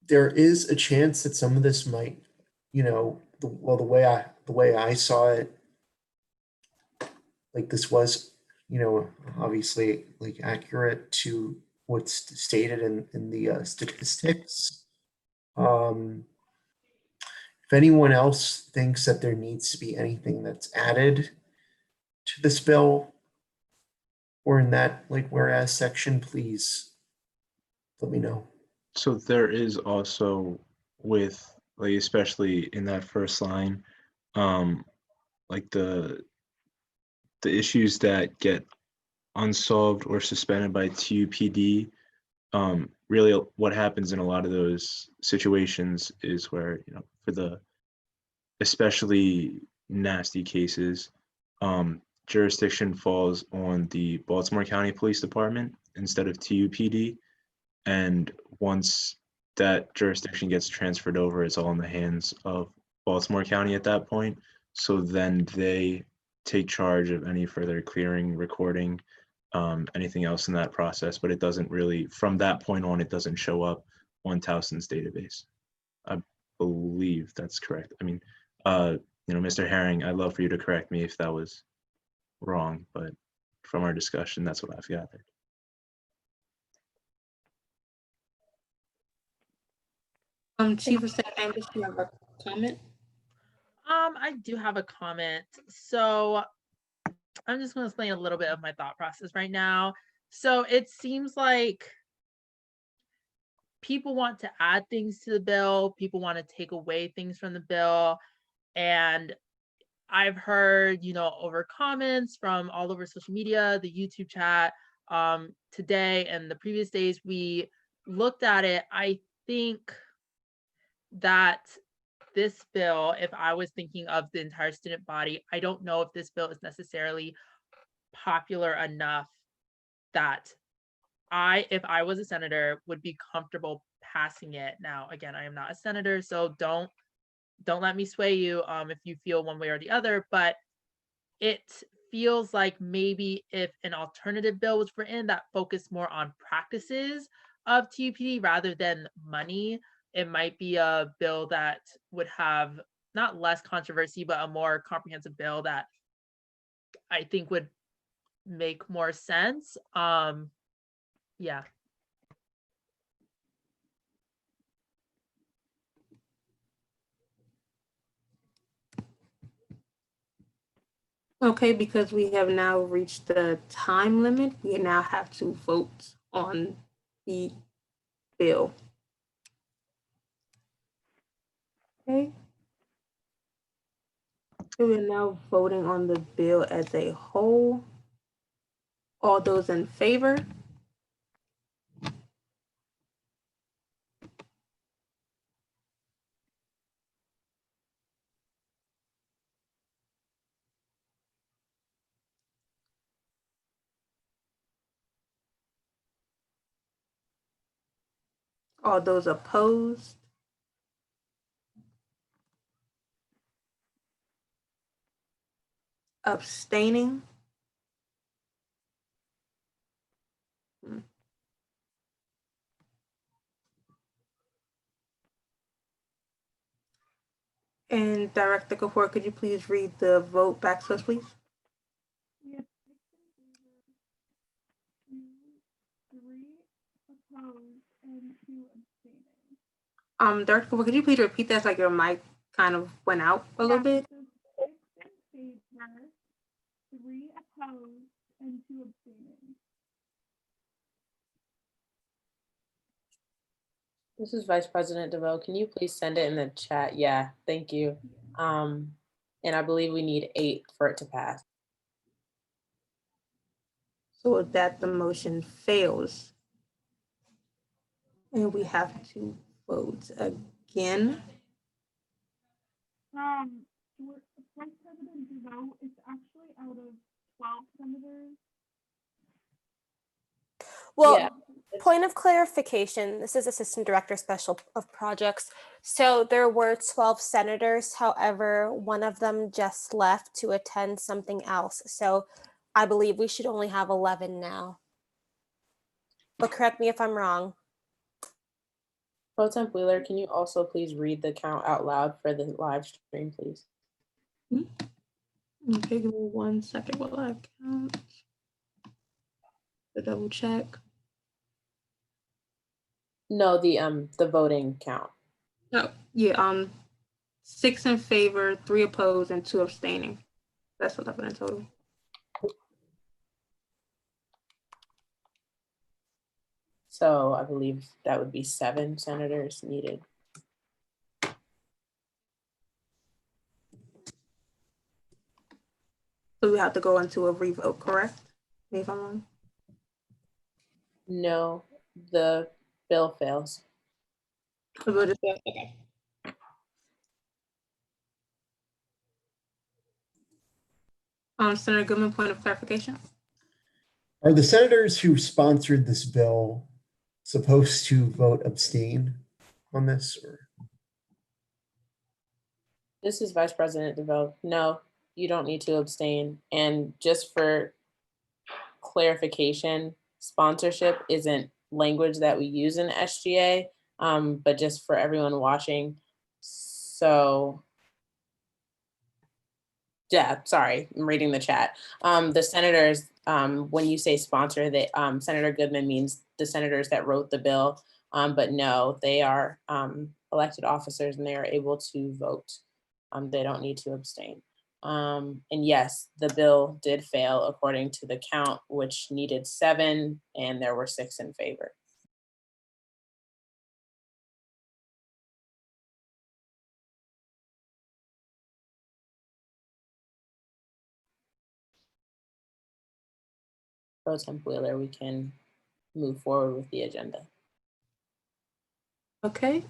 there is a chance that some of this might, the way I saw it, like this was, obviously like accurate to what's stated in the statistics. If anyone else thinks that there needs to be anything that's added to this bill or in that like whereas section, please let me know. So there is also with, like, especially in that first line, like the issues that get unsolved or suspended by TUPD, really what happens in a lot of those situations is where, for the especially nasty cases, jurisdiction falls on the Baltimore County Police Department instead of TUPD. And once that jurisdiction gets transferred over, it's all in the hands of Baltimore County at that point. So then they take charge of any further clearing, recording, anything else in that process. But it doesn't really, from that point on, it doesn't show up on Towson's database. I believe that's correct. I mean, Mr. Herring, I'd love for you to correct me if that was wrong, but from our discussion, that's what I've gathered. Chief of Staff Ambush, you have a comment? I do have a comment. So I'm just going to explain a little bit of my thought process right now. So it seems like people want to add things to the bill. People want to take away things from the bill. And I've heard, over comments from all over social media, the YouTube chat, today and the previous days we looked at it. I think that this bill, if I was thinking of the entire student body, I don't know if this bill is necessarily popular enough that if I was a senator, would be comfortable passing it. Now, again, I am not a senator, so don't let me sway you if you feel one way or the other, but it feels like maybe if an alternative bill was written that focused more on practices of TUPD rather than money, it might be a bill that would have not less controversy, but a more comprehensive bill that I think would make more sense. Yeah. Okay, because we have now reached the time limit, we now have to vote on the bill. Okay. So we're now voting on the bill as a whole. All those in favor? All those opposed? Abstaining? And Director Kapoor, could you please read the vote back to us, please? Yes, 3 opposed and 2 abstaining. Director Kapoor, could you please repeat that? It's like your mic kind of went out a little bit. 6 in favor, 3 opposed, and 2 abstaining. This is Vice President DeVoe. Can you please send it in the chat? Yeah, thank you. And I believe we need 8 for it to pass. So with that, the motion fails. And we have to vote again. With Vice President DeVoe, it's actually out of 12 senators. Well, Yeah. point of clarification, this is Assistant Director Special of Projects. So there were 12 senators, however, one of them just left to attend something else. So I believe we should only have 11 now. But correct me if I'm wrong. Pro Temp Wheeler, can you also please read the count out loud for the live stream, please? Okay, give me 1 second while I count. The double check. No, the voting count. Oh, yeah, 6 in favor, 3 opposed, and 2 abstaining. That's 11 in total. So I believe that would be 7 senators needed. So we have to go into a revote, correct? Me if I'm wrong. No, the bill fails. The vote is failed. Okay. Senator Goodman, point of clarification. Are the senators who sponsored this bill supposed to vote abstain on this? Or? This is Vice President DeVoe. No, you don't need to abstain. And just for clarification, sponsorship isn't language that we use in SGA, but just for everyone watching. So yeah, sorry, I'm reading the chat. The senators, when you say sponsor, they, Senator Goodman means the senators that wrote the bill, but no, they are elected officers and they are able to vote. They don't need to abstain. And yes, the bill did fail according to the count, which needed 7 and there were 6 in favor. Pro Temp Wheeler, we can move forward with the agenda. Okay.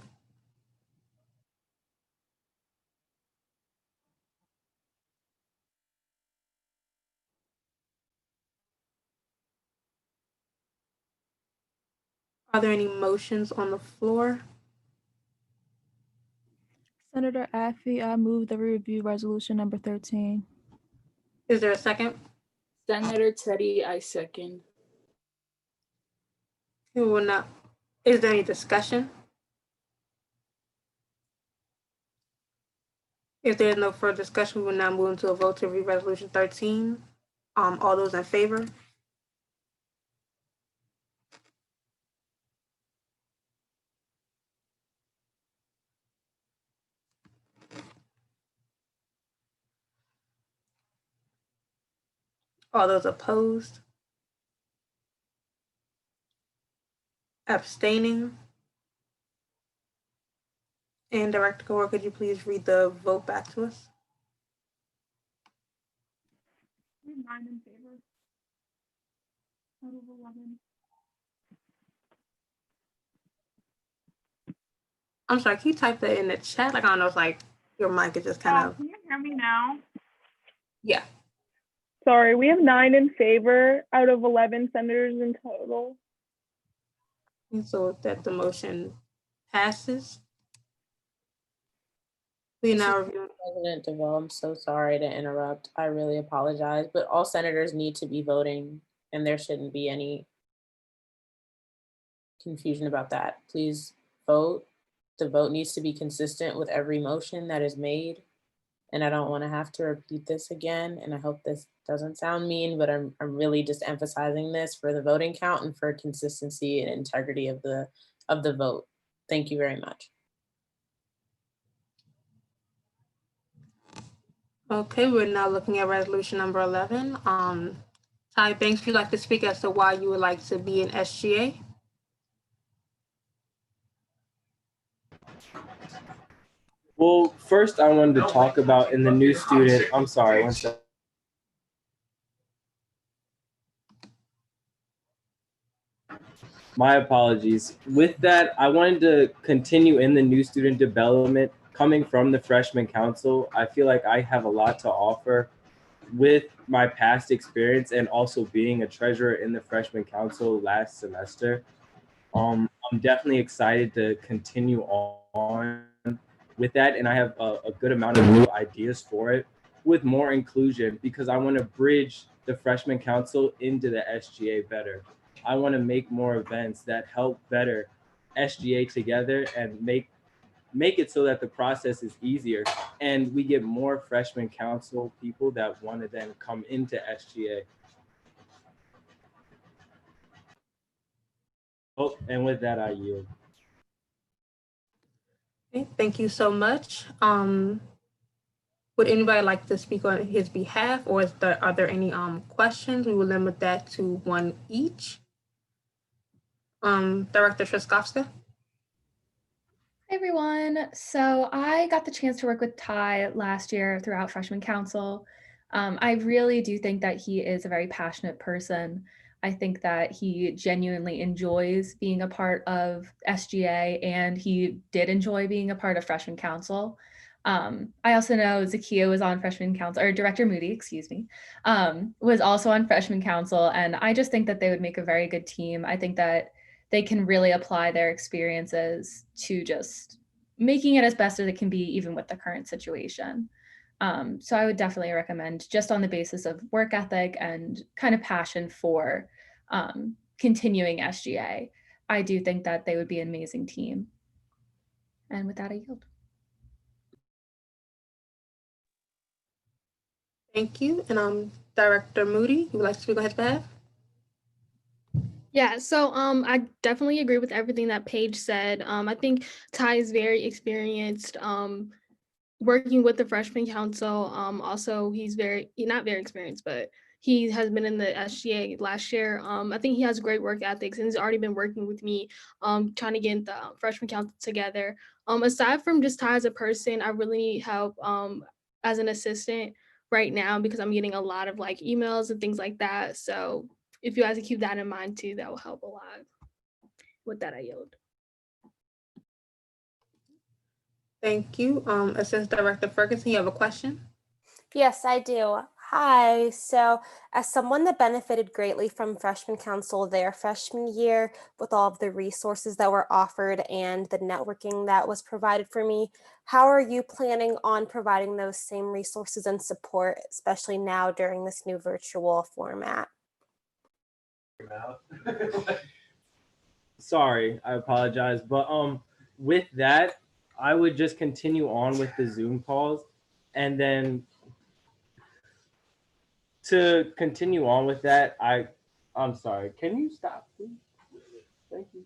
Are there any motions on the floor? Senator Affy, I move that we review resolution number 13. Is there a second? Senator Teddy, I second. We will not. Is there any discussion? If there is no further discussion, we will now move into a vote to read resolution 13. All those in favor? All those opposed? Abstaining? And Director Gore, could you please read the vote back to us? 9 in favor. Out of 11. I'm sorry, can you type that in the chat? Like, I don't know if like your mic is just kind of. Can you hear me now? Yeah. Sorry, we have 9 in favor out of 11 senators in total. And so that the motion passes. We now review. President DeVoe, I'm so sorry to interrupt. I really apologize, but all senators need to be voting and there shouldn't be any confusion about that. Please vote. The vote needs to be consistent with every motion that is made. And I don't want to have to repeat this again. And I hope this doesn't sound mean, but I'm really just emphasizing this for the voting count and for consistency and integrity of the vote. Thank you very much. Okay, we're now looking at resolution number 11. Ty Banks, you'd like to speak as to why you would like to be in SGA? Well, first I wanted to talk about in the new student, I'm sorry, one second. My apologies. With that, I wanted to continue in the new student development. Coming from the freshman council, I feel like I have a lot to offer with my past experience and also being a treasurer in the freshman council last semester. I'm definitely excited to continue on with that, and I have a good amount of new ideas for it with more inclusion because I want to bridge the freshman council into the SGA better. I want to make more events that help better SGA together and make it so that the process is easier and we get more freshman council people that want to then come into SGA. Oh, and with that, I yield. Okay, thank you so much. Would anybody like to speak on his behalf, or are there any questions? We will limit that to one each. Director Trzaskowska. Hi everyone. So I got the chance to work with Ty last year throughout freshman council. I really do think that he is a very passionate person. I think that he genuinely enjoys being a part of SGA, and he did enjoy being a part of freshman council. I also know Zakia was on freshman council, or Director Moody, excuse me, was also on freshman council. And I just think that they would make a very good team. I think that they can really apply their experiences to just making it as best as it can be, even with the current situation. So I would definitely recommend, just on the basis of work ethic and kind of passion for continuing SGA. I do think that they would be an amazing team. And with that, I yield. Thank you. And Director Moody, you would like to speak on his behalf? Yeah, so I definitely agree with everything that Paige said. I think Ty is very experienced working with the freshman council. Also, he's not very experienced, but he has been in the SGA last year. I think he has great work ethics and he's already been working with me trying to get the freshman council together. Aside from just Ty as a person, I really need help as an assistant right now because I'm getting a lot of like emails and things like that. So if you guys can keep that in mind too, that will help a lot. With that, I yield. Thank you. Assistant Director Ferguson, you have a question? Yes, I do. Hi. So, as someone that benefited greatly from Freshman Council their freshman year, with all of the resources that were offered and the networking that was provided for me, how are you planning on providing those same resources and support, especially now during this new virtual format? Sorry, I apologize. But with that, I would just continue on with the Zoom calls, and then to continue on with that, I'm sorry. Can you stop, please? Thank you.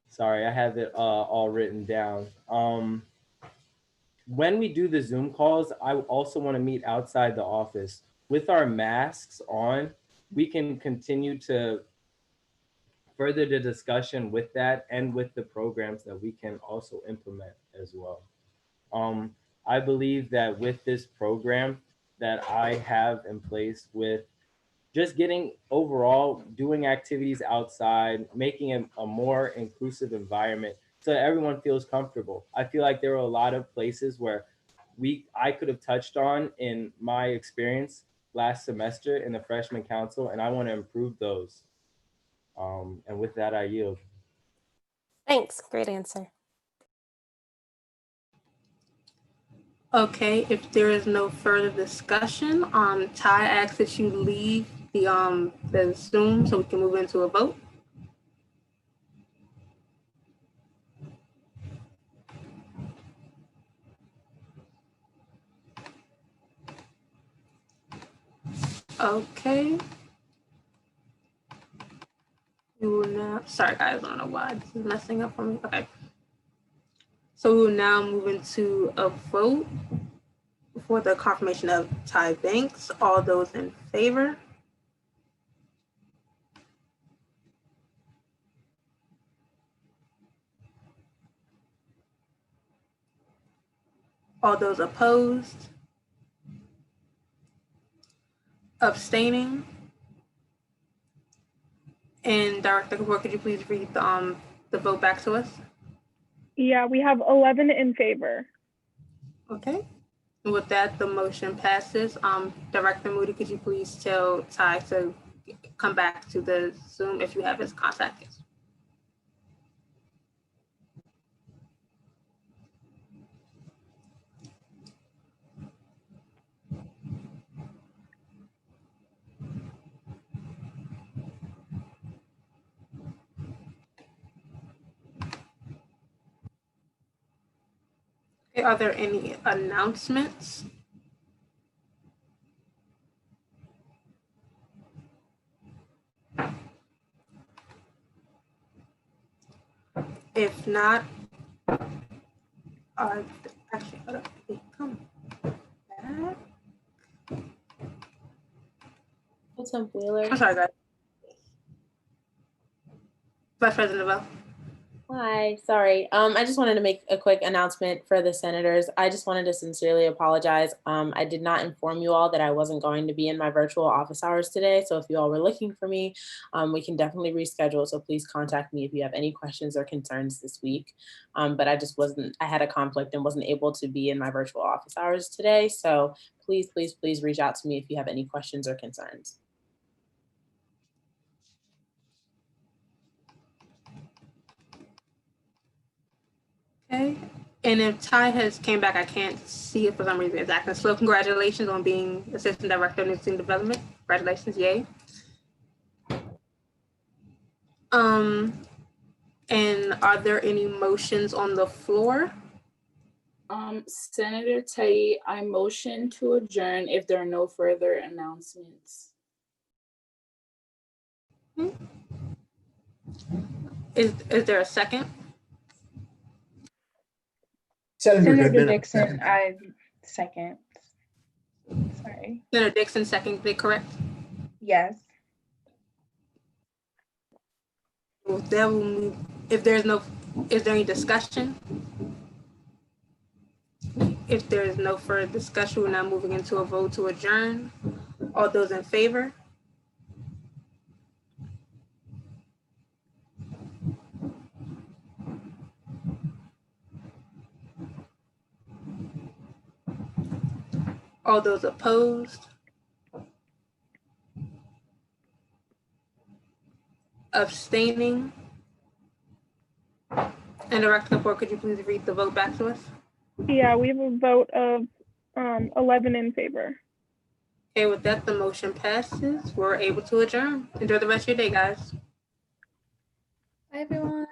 Sorry, I have it all written down. When we do the Zoom calls, I also want to meet outside the office. With our masks on, we can continue to further the discussion with that and with the programs that we can also implement as well. I believe that with this program that I have in place, with just getting overall doing activities outside, making a more inclusive environment so that everyone feels comfortable. I feel like there were a lot of places where I could have touched on in my experience last semester in the freshman council, and I want to improve those. And with that, I yield. Thanks. Great answer. Okay, if there is no further discussion, Ty asks that you leave the Zoom so we can move into a vote. Okay. We will now, sorry guys, I don't know why this is messing up for me. Okay. So we will now move into a vote for the confirmation of Ty Banks. All those in favor? All those opposed? Abstaining? And Director Kapoor, could you please read the vote back to us? Yeah, we have 11 in favor. Okay. And with that, the motion passes. Director Moody, could you please tell Ty to come back to the Zoom if you have his contact? Okay, are there any announcements? If not, actually, hold up, wait, come back. What's up, Wheeler? I'm sorry, guys. Vice President Bell. Hi, sorry. I just wanted to make a quick announcement for the senators. I just wanted to sincerely apologize. I did not inform you all that I wasn't going to be in my virtual office hours today. So if you all were looking for me, we can definitely reschedule. So please contact me if you have any questions or concerns this week. But I had a conflict and wasn't able to be in my virtual office hours today. So please, please, please reach out to me if you have any questions or concerns. Okay, and if Ty has came back, I can't see it for some reason. It's acting slow. Congratulations on being Assistant Director of New Student Development. Congratulations, yay. And are there any motions on the floor? Senator Teddy, I motion to adjourn if there are no further announcements. Is there a second? Senator Dixon, I second. Sorry. Senator Dixon, seconded, correct? Yes. Well, that will move. Is there any discussion? If there is no further discussion, we're now moving into a vote to adjourn. All those in favor? All those opposed? Abstaining? And Director Laporte, could you please read the vote back to us? Yeah, we have a vote of 11 in favor. Okay, with that, the motion passes. We're able to adjourn. Enjoy the rest of your day, guys. Bye, everyone.